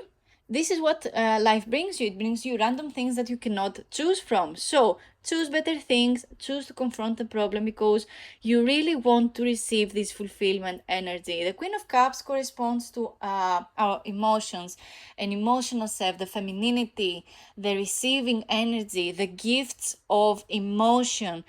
this is what life brings you. It brings you random things that you cannot choose from. So choose better things, choose to confront the problem, because you really want to receive this fulfillment energy. The Queen of Cups corresponds to our emotions and emotional self, the femininity, the receiving energy, the gifts of emotion.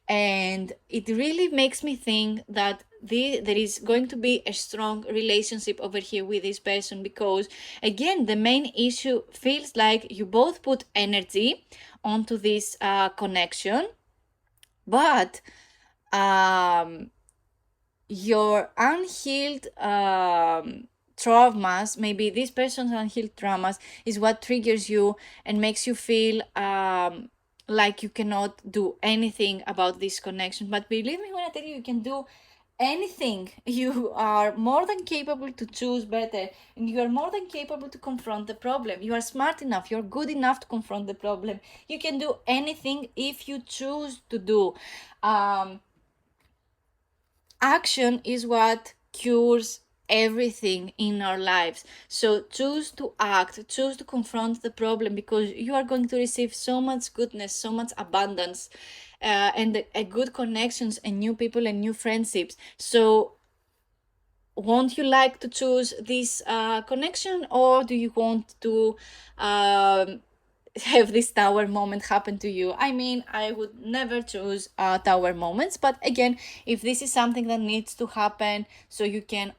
And it really makes me think that there is going to be a strong relationship over here with this person, because again, the main issue feels like you both put energy onto this connection, but your unhealed traumas, maybe this person's unhealed traumas, is what triggers you and makes you feel like you cannot do anything about this connection. But believe me when I tell you, you can do anything. You are more than capable to choose better, and you are more than capable to confront the problem. You are smart enough, you're good enough to confront the problem. You can do anything if you choose to do. Action is what cures everything in our lives. So choose to act, choose to confront the problem, because you are going to receive so much goodness, so much abundance, and good connections and new people and new friendships. So won't you like to choose this connection, or do you want to have this tower moment happen to you? I mean, I would never choose tower moments, but again, if this is something that needs to happen so you can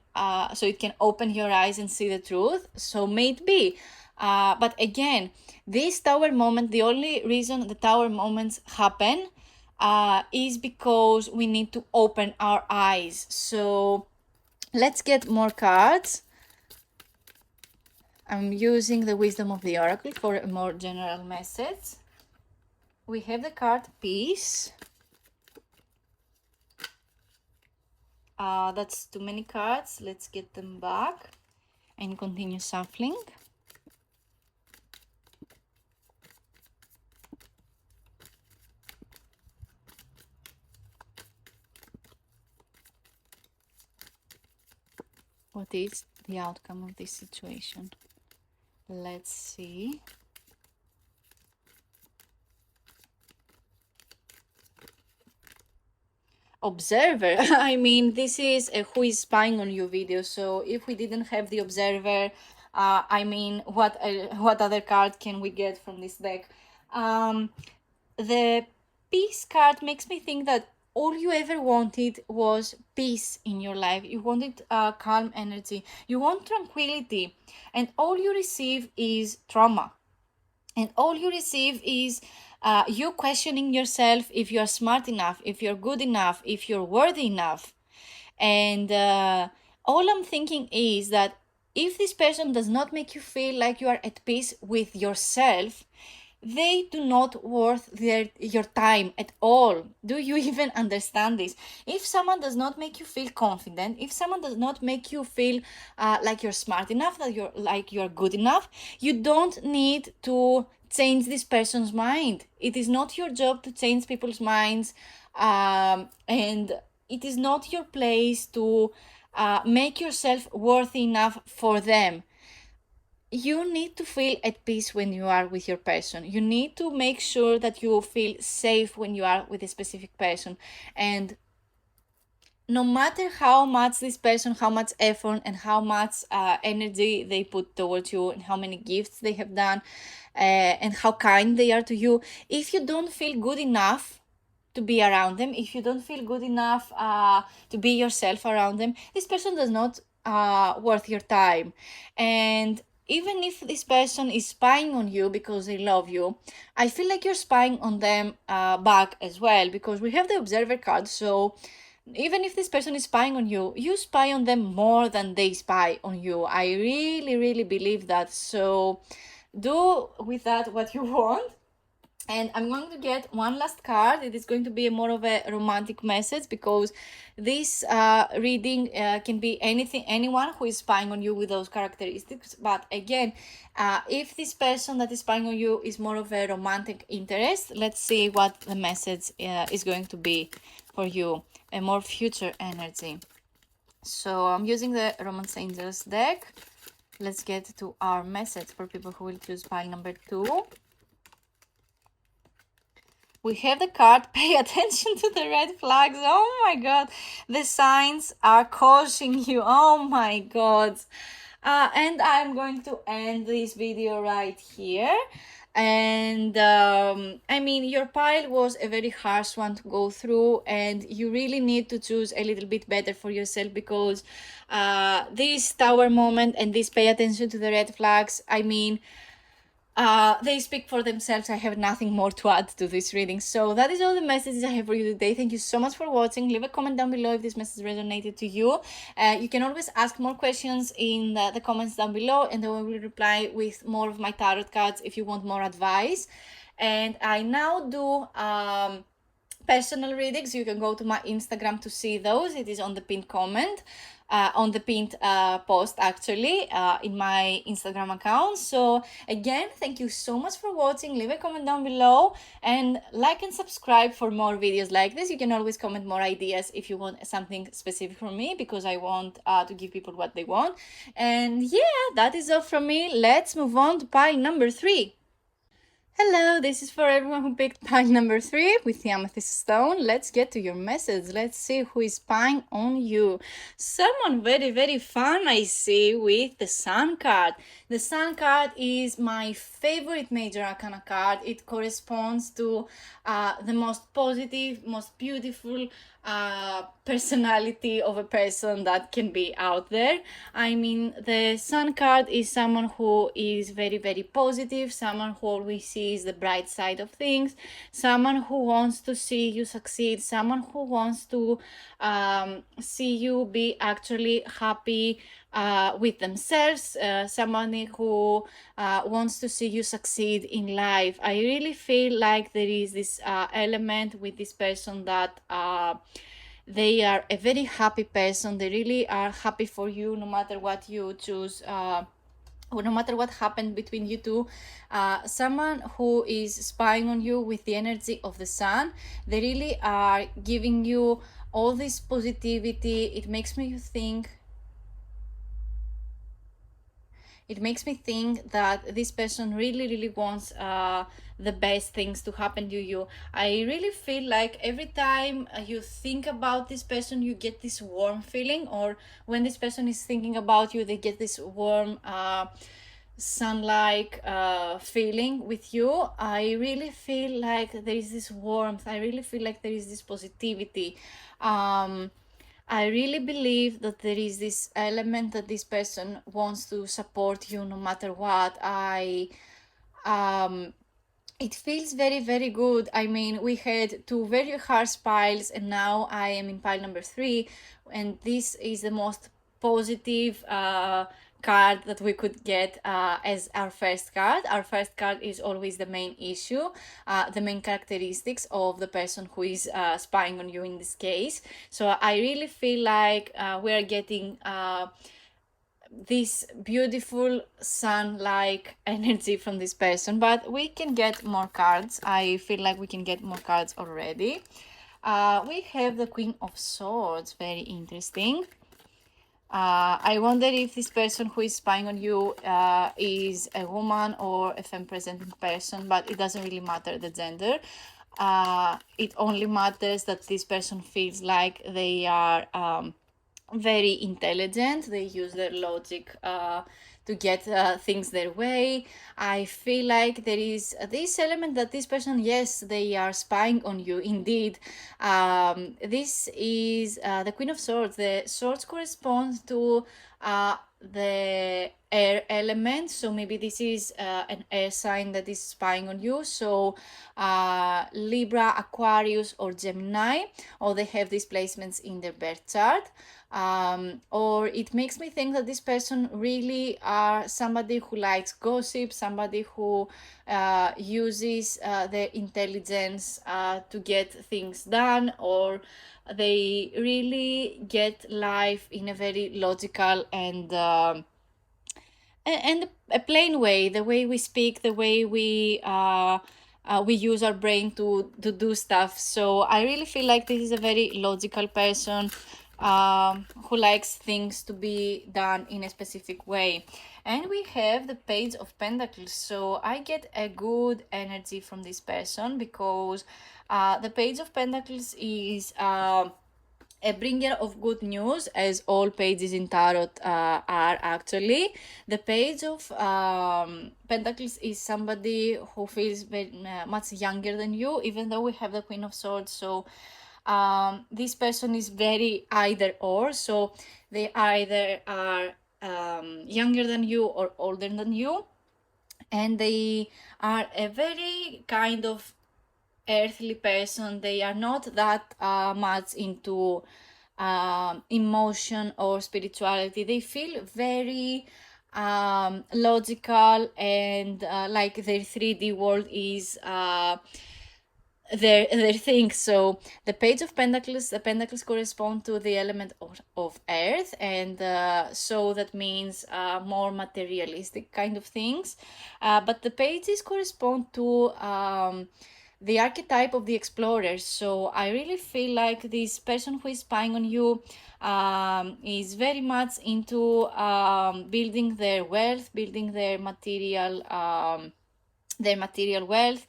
so it can open your eyes and see the truth, so may it be. But again, this tower moment, the only reason the tower moments happen is because we need to open our eyes. So let's get more cards. I'm using the Wisdom of the Oracle for a more general message. We have the card Peace. That's too many cards. Let's get them back and continue shuffling. What is the outcome of this situation? Let's see. Observer. I mean, this is a who is spying on you video. So if we didn't have the observer, I mean, what other card can we get from this deck? The peace card makes me think that all you ever wanted was peace in your life. You wanted calm energy. You want tranquility, and all you receive is trauma. And all you receive is you questioning yourself if you are smart enough, if you're good enough, if you're worthy enough. And all I'm thinking is that if this person does not make you feel like you are at peace with yourself, they do not worth your time at all. Do you even understand this? If someone does not make you feel confident, if someone does not make you feel like you're smart enough, that you're good enough, you don't need to change this person's mind. It is not your job to change people's minds, and it is not your place to make yourself worthy enough for them. You need to feel at peace when you are with your person. You need to make sure that you feel safe when you are with a specific person. And no matter how much this person, how much effort and how much energy they put towards you, and how many gifts they have done, and how kind they are to you, if you don't feel good enough to be around them, if you don't feel good enough to be yourself around them, this person does not worth your time. And even if this person is spying on you because they love you, I feel like you're spying on them back as well, because we have the observer card. So even if this person is spying on you, you spy on them more than they spy on you. I really, really believe that. So do with that what you want. And I'm going to get one last card. It is going to be more of a romantic message, because this reading can be anyone who is spying on you with those characteristics. But again, if this person that is spying on you is more of a romantic interest, let's see what the message is going to be for you, a more future energy. So I'm using the Romance Angels deck. Let's get to our message for people who will choose pile number 2. We have the card, pay attention to the red flags. Oh my god, the signs are cautioning you. Oh my god. And I'm going to end this video right here. And I mean, your pile was a very harsh one to go through, and you really need to choose a little bit better for yourself, because this tower moment and this pay attention to the red flags, I mean, they speak for themselves. I have nothing more to add to this reading. So that is all the messages I have for you today. Thank you so much for watching. Leave a comment down below if this message resonated to you. You can always ask more questions in the comments down below, and I will reply with more of my tarot cards if you want more advice. And I now do personal readings. You can go to my Instagram to see those. It is on the pinned comment, on the pinned post, actually, in my Instagram account. So again, thank you so much for watching. Leave a comment down below and like and subscribe for more videos like this. You can always comment more ideas if you want something specific from me, because I want to give people what they want. And yeah, that is all from me. Let's move on to pile number 3. Hello, this is for everyone who picked pile number 3 with the amethyst stone. Let's get to your message. Let's see who is spying on you. Someone very, very fun, I see, with the Sun card. The Sun card is my favorite major arcana card. It corresponds to the most positive, most beautiful personality of a person that can be out there. I mean, the Sun card is someone who is very, very positive, someone who always sees the bright side of things, someone who wants to see you succeed, someone who wants to see you be actually happy with themselves, someone who wants to see you succeed in life. I really feel like there is this element with this person that they are a very happy person. They really are happy for you, no matter what you choose, or no matter what happened between you two. Someone who is spying on you with the energy of the Sun, they really are giving you all this positivity. It makes me think it makes me think that this person really wants the best things to happen to you. I really feel like every time you think about this person, you get this warm feeling, or when this person is thinking about you, they get this warm sun-like feeling with you. I really feel like there is this warmth. I really feel like there is this positivity. I really believe that there is this element that this person wants to support you no matter what. It feels very good. I mean, we had two very harsh piles, and now I am in pile number 3, and this is the most positive card that we could get as our first card. Our first card is always the main issue, the main characteristics of the person who is spying on you in this case. So I really feel like we are getting this beautiful sun-like energy from this person, but we can get more cards. I feel like we can get more cards already. We have the Queen of Swords, very interesting. I wonder if this person who is spying on you is a woman or a femme-presenting person, but it doesn't really matter the gender. It only matters that this person feels like they are very intelligent. They use their logic to get things their way. I feel like there is this element that this person, yes, they are spying on you indeed. This is the Queen of Swords. The swords correspond to the air element, so maybe this is an air sign that is spying on you. So Libra, Aquarius, or Gemini, or they have these placements in their birth chart. Or it makes me think that this person really are somebody who likes gossip, somebody who uses their intelligence to get things done, or they really get life in a very logical and a plain way, the way we speak, the way we use our brain to do stuff. So I really feel like this is a very logical person who likes things to be done in a specific way. And we have the Page of Pentacles. So I get a good energy from this person because the Page of Pentacles is a bringer of good news, as all pages in tarot are actually. The Page of Pentacles is somebody who feels very much younger than you, even though we have the Queen of Swords. So this person is very either or, so they either are younger than you or older than you, and they are a very kind of earthly person. They are not that much into emotion or spirituality. They feel very logical, and like their 3D world is their thing. So the Page of Pentacles, the pentacles correspond to the element of earth, and so that means more materialistic kind of things, but the pages correspond to the archetype of the explorer. So I really feel like this person who is spying on you is very much into building their wealth, building their material wealth.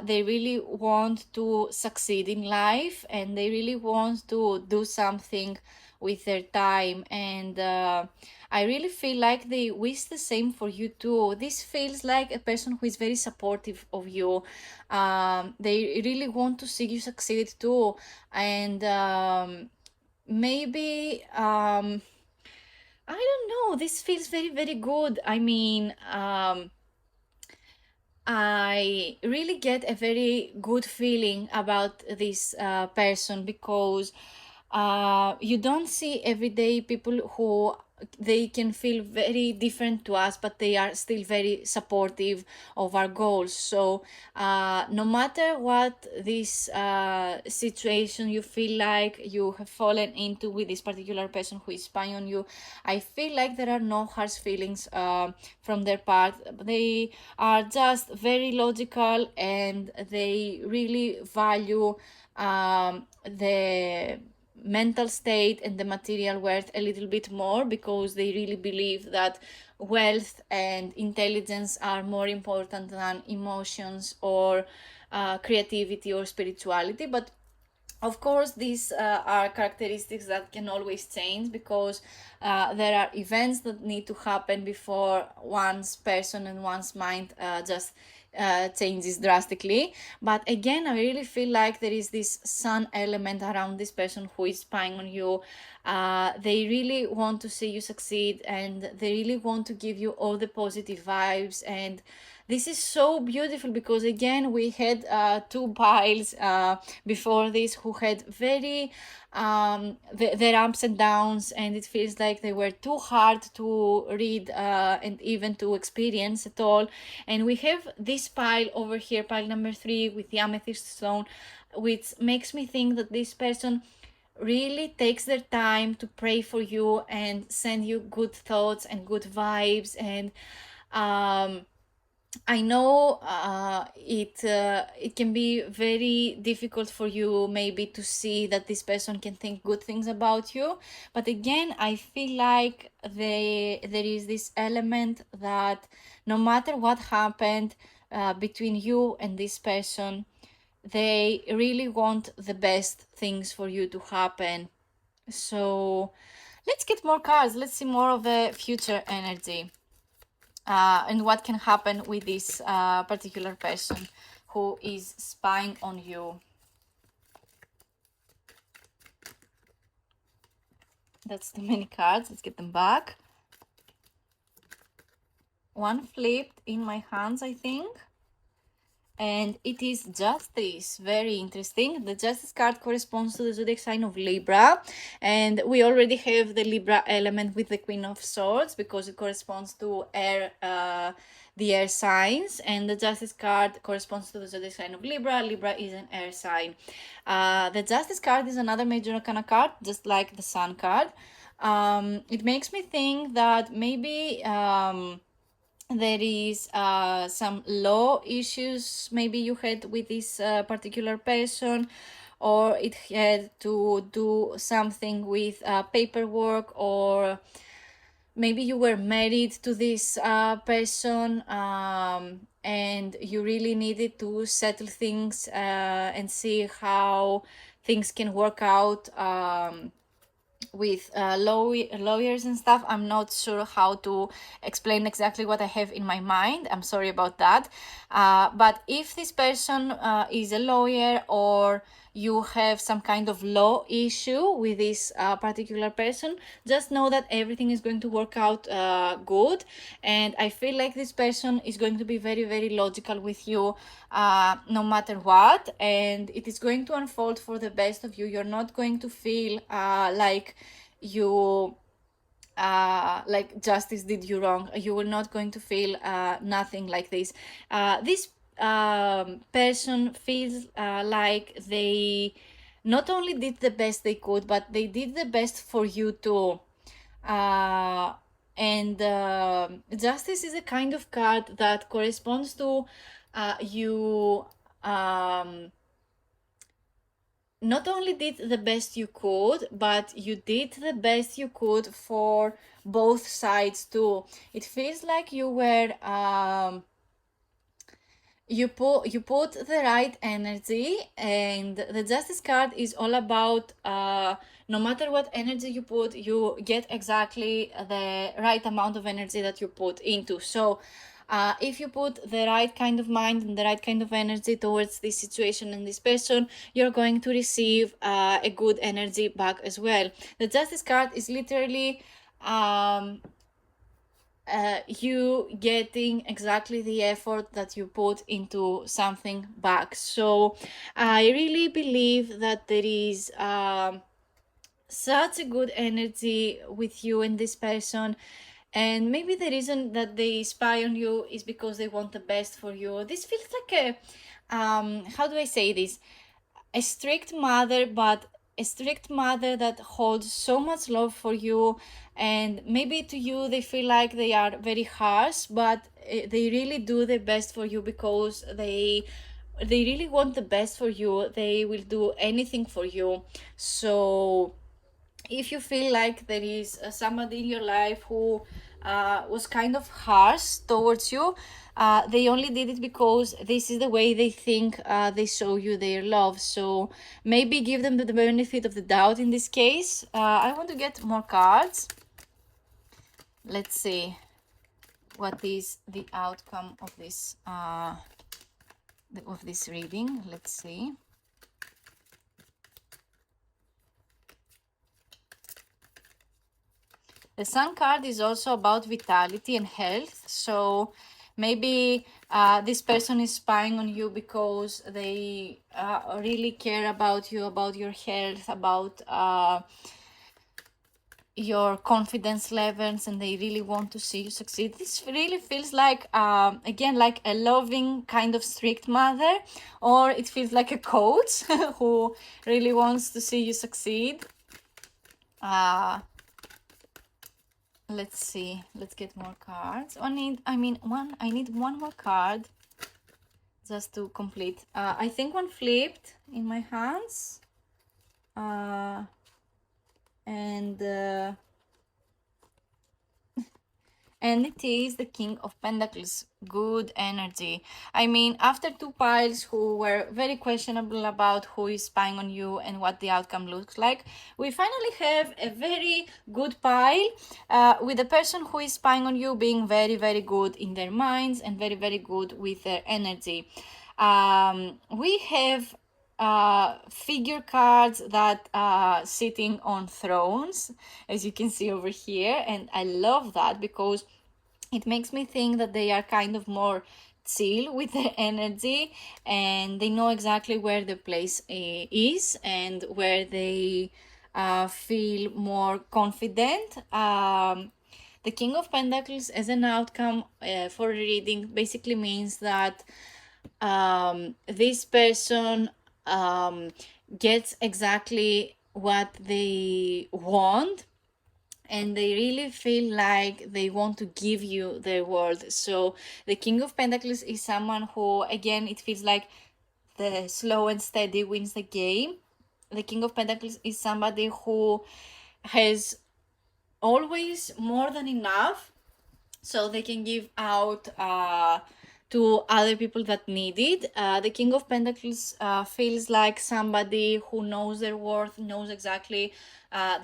They really want to succeed in life, and they really want to do something with their time, and I really feel like they wish the same for you too. This feels like a person who is very supportive of you. They really want to see you succeed too, and maybe I don't know, this feels very good. I mean, I really get a very good feeling about this person, because you don't see everyday people who they can feel very different to us, but they are still very supportive of our goals. So no matter what this situation you feel like you have fallen into with this particular person who is spying on you, I feel like there are no harsh feelings from their part. They are just very logical, and they really value the mental state and the material worth a little bit more, because they really believe that wealth and intelligence are more important than emotions or creativity or spirituality. But of course, these are characteristics that can always change, because there are events that need to happen before one's person and one's mind just changes drastically. But again, I really feel like there is this sun element around this person who is spying on you. They really want to see you succeed, and they really want to give you all the positive vibes. And this is so beautiful, because again, we had two piles before this who had very their ups and downs, and it feels like they were too hard to read and even to experience at all. And we have this pile over here, pile number 3, with the amethyst stone, which makes me think that this person really takes their time to pray for you and send you good thoughts and good vibes. And I know it can be very difficult for you maybe to see that this person can think good things about you, but again, I feel like there is this element that no matter what happened between you and this person, they really want the best things for you to happen. So let's get more cards. Let's see more of the future energy. And what can happen with this particular person who is spying on you. That's too many cards. Let's get them back. One flipped in my hands, I think. And it is Justice. Very interesting. The Justice card corresponds to the zodiac sign of Libra, and we already have the Libra element with the Queen of Swords, because it corresponds to air, the air signs, and the Justice card corresponds to the zodiac sign of Libra. Libra is an air sign. The Justice card is another major arcana card, just like the Sun card. It makes me think that maybe there is some law issues maybe you had with this particular person, or it had to do something with paperwork, or maybe you were married to this person and you really needed to settle things and see how things can work out with lawyers and stuff. I'm not sure how to explain exactly what I have in my mind. I'm sorry about that. But if this person is a lawyer, or you have some kind of law issue with this particular person, just know that everything is going to work out good. And I feel like this person is going to be very, very logical with you no matter what, and it is going to unfold for the best of you. You're not going to feel like you like justice did you wrong. You were not going to feel nothing like this. This person feels like they not only did the best they could, but they did the best for you too. And justice is a kind of card that corresponds to you not only did the best you could, but you did the best you could for both sides too. It feels like you were you put the right energy, and the justice card is all about no matter what energy you put, you get exactly the right amount of energy that you put into. So if you put the right kind of mind and the right kind of energy towards this situation and this person, you're going to receive a good energy back as well. The justice card is literally you getting exactly the effort that you put into something back. So I really believe that there is such a good energy with you and this person, and maybe the reason that they spy on you is because they want the best for you. This feels like a how do I say this, a strict mother, but a strict mother that holds so much love for you. And maybe to you they feel like they are very harsh, but they really do their best for you because they they really want the best for you. They will do anything for you. So if you feel like there is somebody in your life who was kind of harsh towards you, they only did it because this is the way they think they show you their love. So maybe give them the benefit of the doubt in this case. I want to get more cards. Let's see what is the outcome of this reading. Let's see. The Sun card is also about vitality and health. So maybe this person is spying on you because they really care about you, about your health, about your confidence levels, and they really want to see you succeed. This really feels like, again, like a loving kind of strict mother, or it feels like a coach who really wants to see you succeed. Let's see. Let's get more cards. I need one more card just to complete. I think one flipped in my hands. And it is the King of Pentacles. Good energy. I mean, after two piles who were very questionable about who is spying on you and what the outcome looks like, we finally have a very good pile with the person who is spying on you being very, very good in their minds and very, very good with their energy. We have figure cards that are sitting on thrones, as you can see over here, and I love that because it makes me think that they are kind of more chill with their energy, and they know exactly where the place is and where they feel more confident. The King of Pentacles as an outcome for a reading basically means that this person gets exactly what they want, and they really feel like they want to give you their world. So the King of Pentacles is someone who, again, it feels like the slow and steady wins the game. The King of Pentacles is somebody who has always more than enough, so they can give out to other people that need it. The King of Pentacles feels like somebody who knows their worth, knows exactly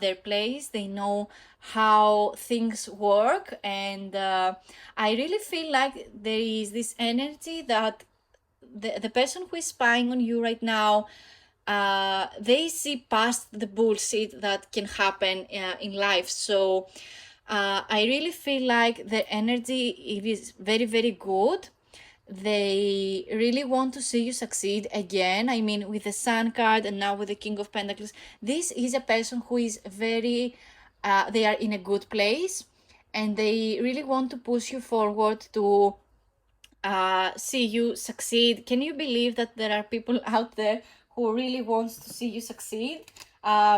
their place. They know how things work, and I really feel like there is this energy that the person who is spying on you right now, they see past the bullshit that can happen in life. So I really feel like the energy, it is very, very good. They really want to see you succeed again. I mean, with the Sun card and now with the King of Pentacles, this is a person who is very, they are in a good place, and they really want to push you forward to see you succeed. Can you believe that there are people out there who really wants to see you succeed?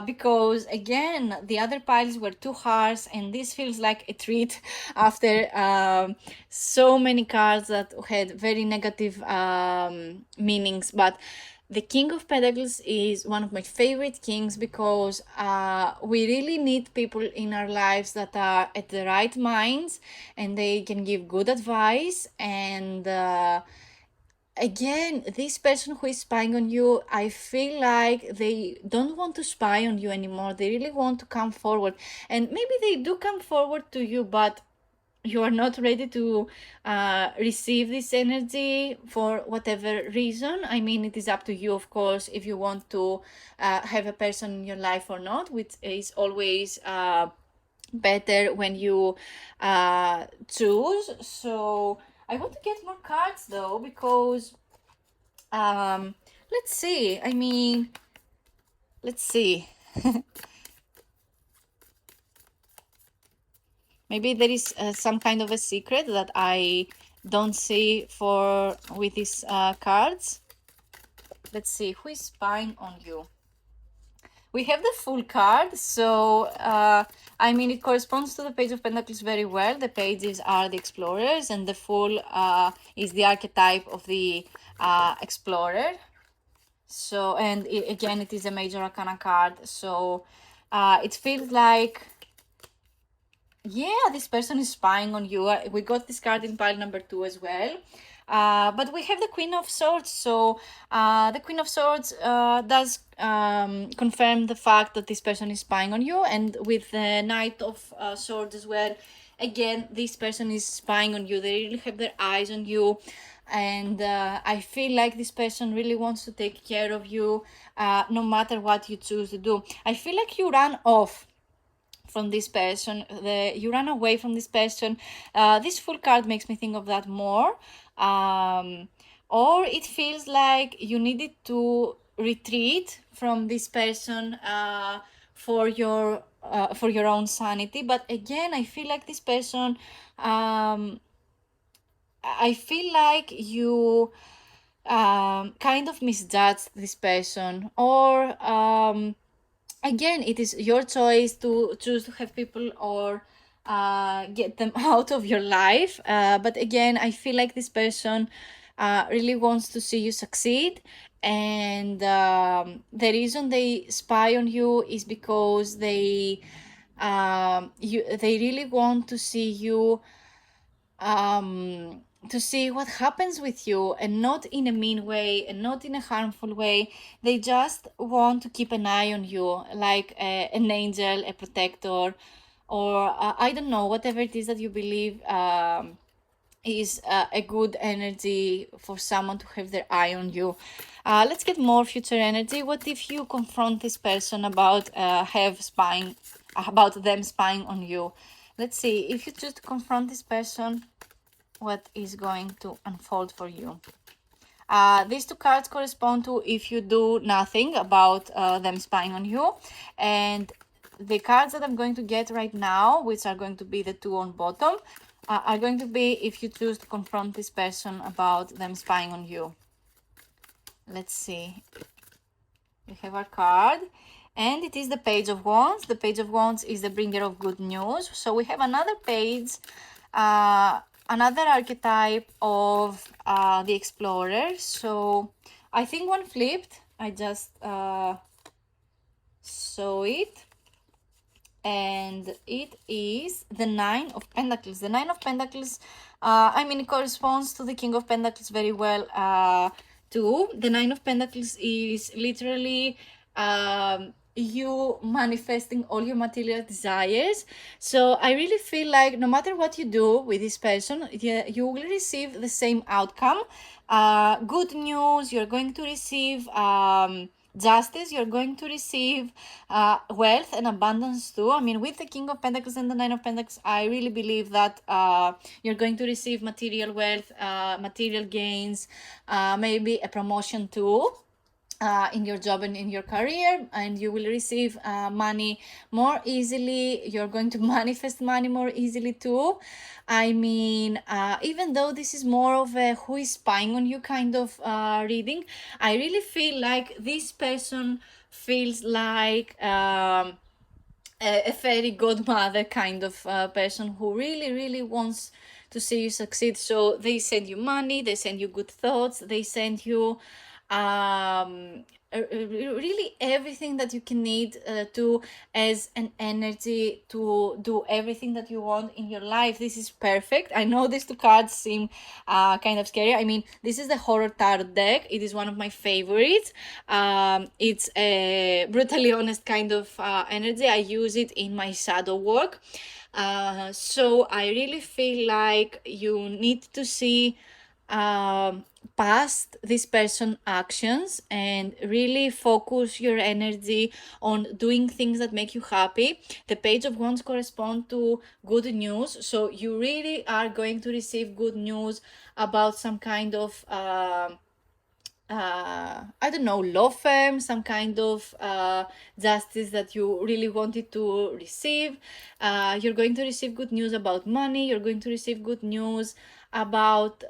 Because again, the other piles were too harsh, and this feels like a treat after so many cards that had very negative meanings. But the King of Pentacles is one of my favorite kings because we really need people in our lives that are at the right minds, and they can give good advice. And again, this person who is spying on you, I feel like they don't want to spy on you anymore. They really want to come forward, and maybe they do come forward to you, but you are not ready to receive this energy for whatever reason. I mean, it is up to you, of course, if you want to have a person in your life or not, which is always better when you choose. So I want to get more cards though, because let's see. I mean, let's see. Maybe there is some kind of a secret that I don't see for with these cards. Let's see, who is spying on you? We have the Fool card, so I mean, it corresponds to the Page of Pentacles very well. The pages are the explorers, and the Fool is the archetype of the Explorer. So, and again, it is a major arcana card. So it feels like, yeah, this person is spying on you. We got this card in pile number 2 as well. But we have the Queen of Swords. So the Queen of Swords does confirm the fact that this person is spying on you. And with the Knight of Swords as well, again, this person is spying on you. They really have their eyes on you. And I feel like this person really wants to take care of you no matter what you choose to do. I feel like you run off from this person, you run away from this person. This full card makes me think of that more. Or it feels like you needed to retreat from this person for your own sanity. But again, I feel like this person, I feel like you kind of misjudged this person, or again, it is your choice to choose to have people or get them out of your life. But again, I feel like this person really wants to see you succeed. And the reason they spy on you is because they really want to see you, to see what happens with you, and not in a mean way and not in a harmful way. They just want to keep an eye on you, like an angel, a protector, or I don't know, whatever it is that you believe is a good energy for someone to have their eye on you. Let's get more future energy. What if you confront this person about about them spying on you? Let's see, if you choose to confront this person, what is going to unfold for you. These two cards correspond to if you do nothing about them spying on you. And the cards that I'm going to get right now, which are going to be the two on bottom, are going to be if you choose to confront this person about them spying on you. Let's see. We have our card, and it is the Page of Wands. The Page of Wands is the bringer of good news. So we have another page, another archetype of the Explorer. So I think one flipped. I just saw it. And it is the Nine of Pentacles. The Nine of Pentacles, I mean, it corresponds to the King of Pentacles very well too. The Nine of Pentacles is literally you manifesting all your material desires. So I really feel like no matter what you do with this person, you will receive the same outcome. Good news, you're going to receive justice, you're going to receive wealth and abundance too. I mean, with the King of Pentacles and the Nine of Pentacles, I really believe that you're going to receive material wealth, material gains, maybe a promotion too. In your job and in your career, and you will receive money more easily. You're going to manifest money more easily too. I mean, even though this is more of a who is spying on you kind of reading, I really feel like this person feels like a fairy godmother kind of person who really wants to see you succeed. So they send you money, they send you good thoughts, they send you really everything that you can need to as an energy to do everything that you want in your life. This is perfect. I know these two cards seem kind of scary. I mean, this is the Horror Tarot deck. It is one of my favorites. It's a brutally honest kind of energy. I use it in my shadow work. So I really feel like you need to see past this person actions and really focus your energy on doing things that make you happy. The Page of Wands correspond to good news, so you really are going to receive good news about some kind of I don't know, law firm, some kind of justice that you really wanted to receive. You're going to receive good news about money. You're going to receive good news about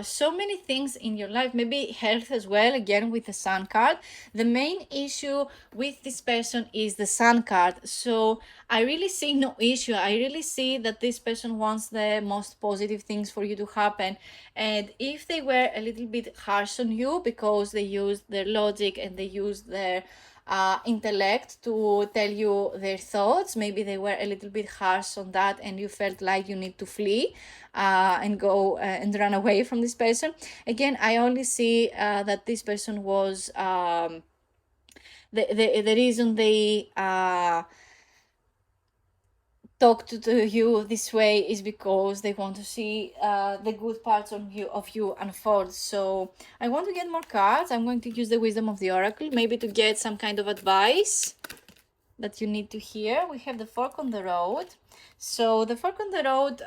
so many things in your life, maybe health as well, again with the sun card. The main issue with this person is the sun card. So I really see no issue. I really see that this person wants the most positive things for you to happen. And if they were a little bit harsh on you because they used their logic and they used their intellect to tell you their thoughts, maybe they were a little bit harsh on that and you felt like you need to flee and go and run away from this person. Again, I only see that this person was the reason they talk to you this way is because they want to see the good parts of you unfold. So I want to get more cards. I'm going to use the wisdom of the oracle, maybe to get some kind of advice that you need to hear. We have the fork on the road. So the fork on the road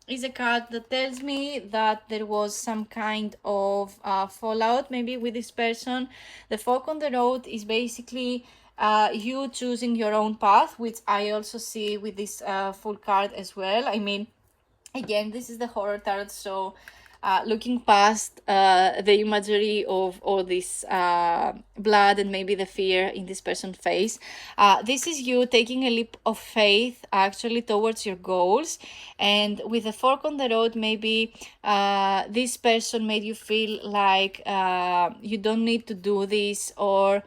is a card that tells me that there was some kind of fallout maybe with this person. The fork on the road is basically you choosing your own path, which I also see with this full card as well. I mean, again, this is the horror tarot, so looking past the imagery of all this blood and maybe the fear in this person's face, this is you taking a leap of faith actually towards your goals. And with a fork on the road, maybe this person made you feel like you don't need to do this, or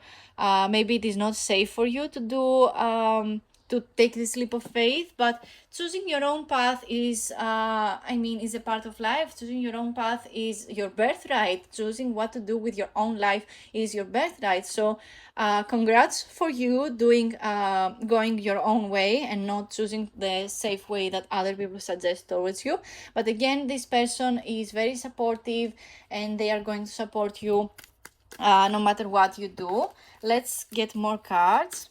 maybe it is not safe for you to do to take this leap of faith. But choosing your own path is is a part of life. Choosing your own path is your birthright. Choosing what to do with your own life is your birthright. So congrats for you doing going your own way and not choosing the safe way that other people suggest towards you. But again, this person is very supportive and they are going to support you no matter what you do. Let's get more cards.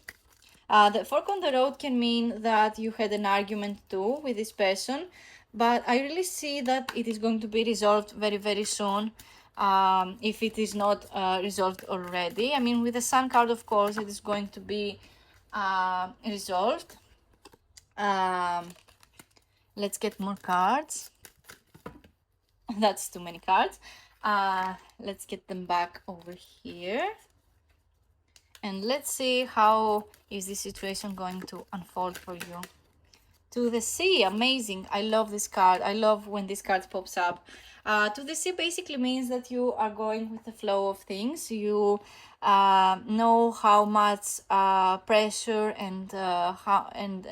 The fork on the road can mean that you had an argument too with this person, but I really see that it is going to be resolved very, very soon, if it is not resolved already. I mean, with the sun card, of course, it is going to be resolved. Let's get more cards. That's too many cards. Let's get them back over here. And let's see how is this situation going to unfold for you. To the sea, amazing. I love this card. I love when this card pops up. To the sea basically means that you are going with the flow of things. You know how much pressure and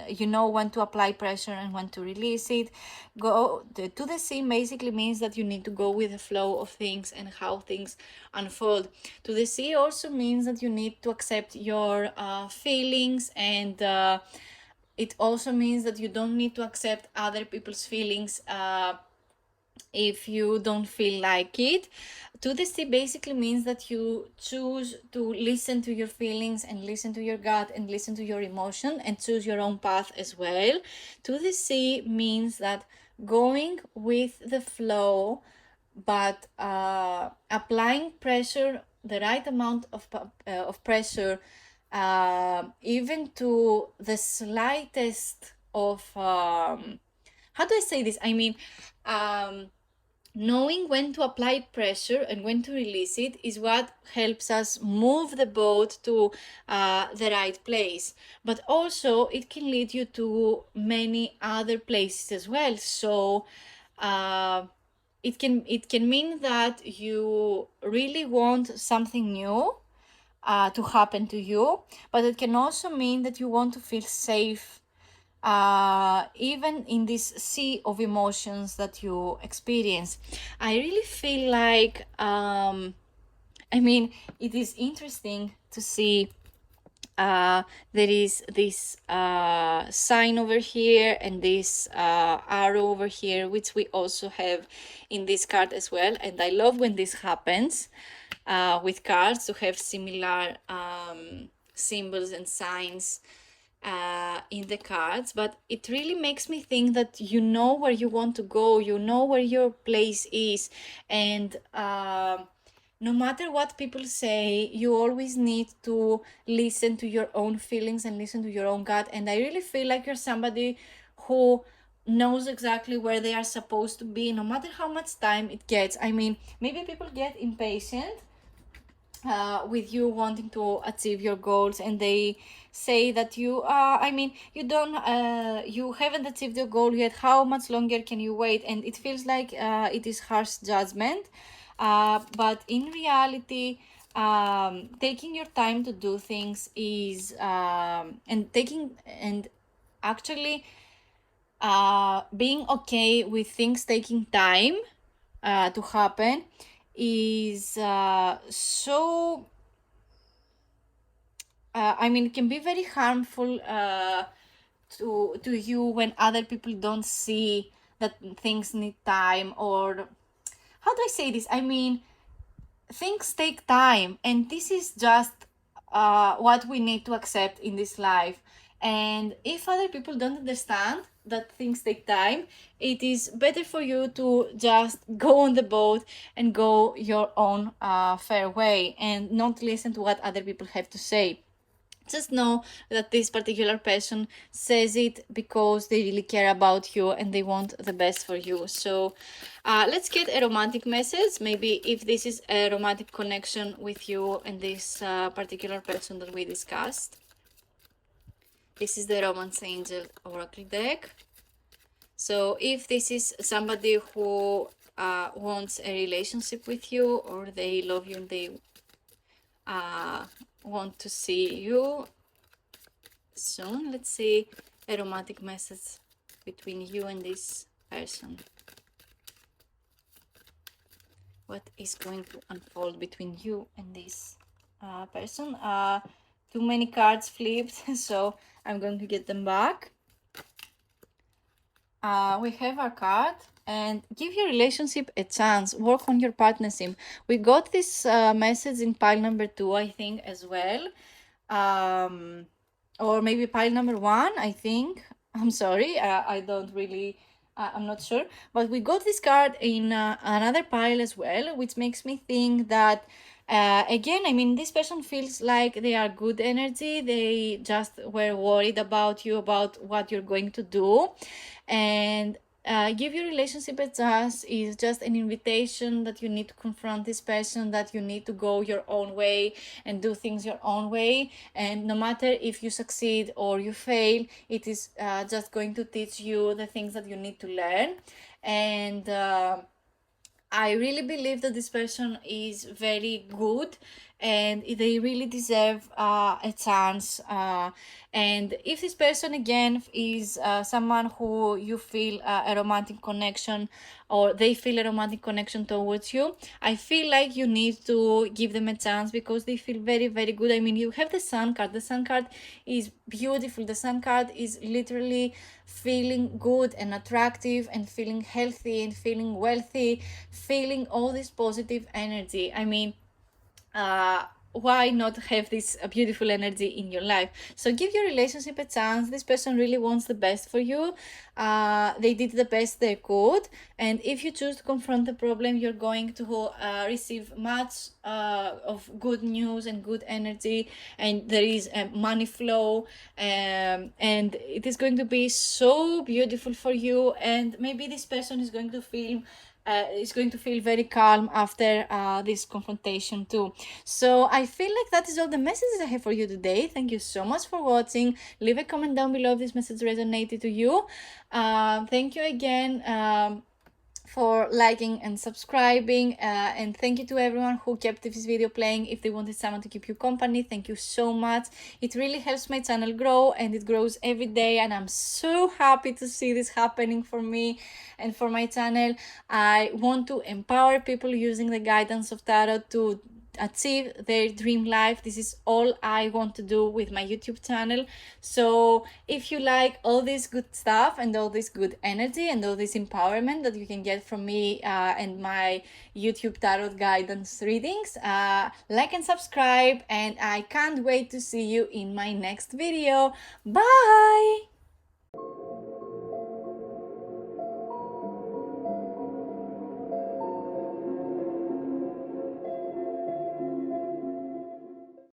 you know when to apply pressure and when to release it. To the sea basically means that you need to go with the flow of things and how things unfold. To the sea also means that you need to accept your feelings, and it also means that you don't need to accept other people's feelings if you don't feel like it. To the sea basically means that you choose to listen to your feelings and listen to your gut and listen to your emotion and choose your own path as well. To the sea means that going with the flow, but applying pressure, the right amount of pressure, even to the slightest of how do I say this? I mean, knowing when to apply pressure and when to release it is what helps us move the boat to the right place. But also it can lead you to many other places as well. So it can mean that you really want something new to happen to you, but it can also mean that you want to feel safe even in this sea of emotions that you experience. I really feel like it is interesting to see there is this sign over here and this arrow over here, which we also have in this card as well. And I love when this happens with cards, to have similar symbols and signs in the cards. But it really makes me think that you know where you want to go, you know where your place is, and no matter what people say, you always need to listen to your own feelings and listen to your own gut. And I really feel like you're somebody who knows exactly where they are supposed to be, no matter how much time it gets. I mean, maybe people get impatient with you wanting to achieve your goals, and they say that you I mean, you don't you haven't achieved your goal yet, how much longer can you wait? And it feels like it is harsh judgment, but in reality, taking your time to do things is and actually being okay with things taking time to happen is so I mean, it can be very harmful to you when other people don't see that things need time. Or how do I say this? I mean, things take time, and this is just what we need to accept in this life. And if other people don't understand that things take time, it is better for you to just go on the boat and go your own fair way and not listen to what other people have to say. Just know that this particular person says it because they really care about you and they want the best for you. So let's get a romantic message. Maybe if this is a romantic connection with you and this particular person that we discussed. This is the Romance Angel Oracle deck. So if this is somebody who wants a relationship with you, or they love you and they want to see you soon, let's see a romantic message between you and this person. What is going to unfold between you and this person? Too many cards flipped, so I'm going to get them back. We have our card, and give your relationship a chance. Work on your partnership. We got this message in pile number 2, I think, as well. Or maybe pile number 1, I think. I'm sorry, I don't really, I'm not sure. But we got this card in another pile as well, which makes me think that, again, I mean, this person feels like they are good energy. They just were worried about you, about what you're going to do. And give your relationship a chance is just an invitation that you need to confront this person, that you need to go your own way and do things your own way. And no matter if you succeed or you fail, it is just going to teach you the things that you need to learn. And I really believe that this person is very good and they really deserve a chance. And if this person again is someone who you feel a romantic connection, or they feel a romantic connection towards you, I feel like you need to give them a chance because they feel very, very good. I mean, you have the Sun card. The Sun card is beautiful. The Sun card is literally feeling good and attractive and feeling healthy and feeling wealthy, feeling all this positive energy. I mean, why not have this beautiful energy in your life? So give your relationship a chance. This person really wants the best for you. They did the best they could, and if you choose to confront the problem, you're going to receive much of good news and good energy, and there is a money flow, and it is going to be so beautiful for you. And maybe this person is going to feel very calm after this confrontation too. So I feel like that is all the messages I have for you today. Thank you so much for watching. Leave a comment down below if this message resonated to you. Thank you again for liking and subscribing, and thank you to everyone who kept this video playing. If they wanted someone to keep you company, thank you so much. It really helps my channel grow, and it grows every day, and I'm so happy to see this happening for me and for my channel. I want to empower people using the guidance of tarot to achieve their dream life. This is all I want to do with my YouTube channel. So if you like all this good stuff and all this good energy and all this empowerment that you can get from me and my YouTube tarot guidance readings, like and subscribe, and I can't wait to see you in my next video. Bye.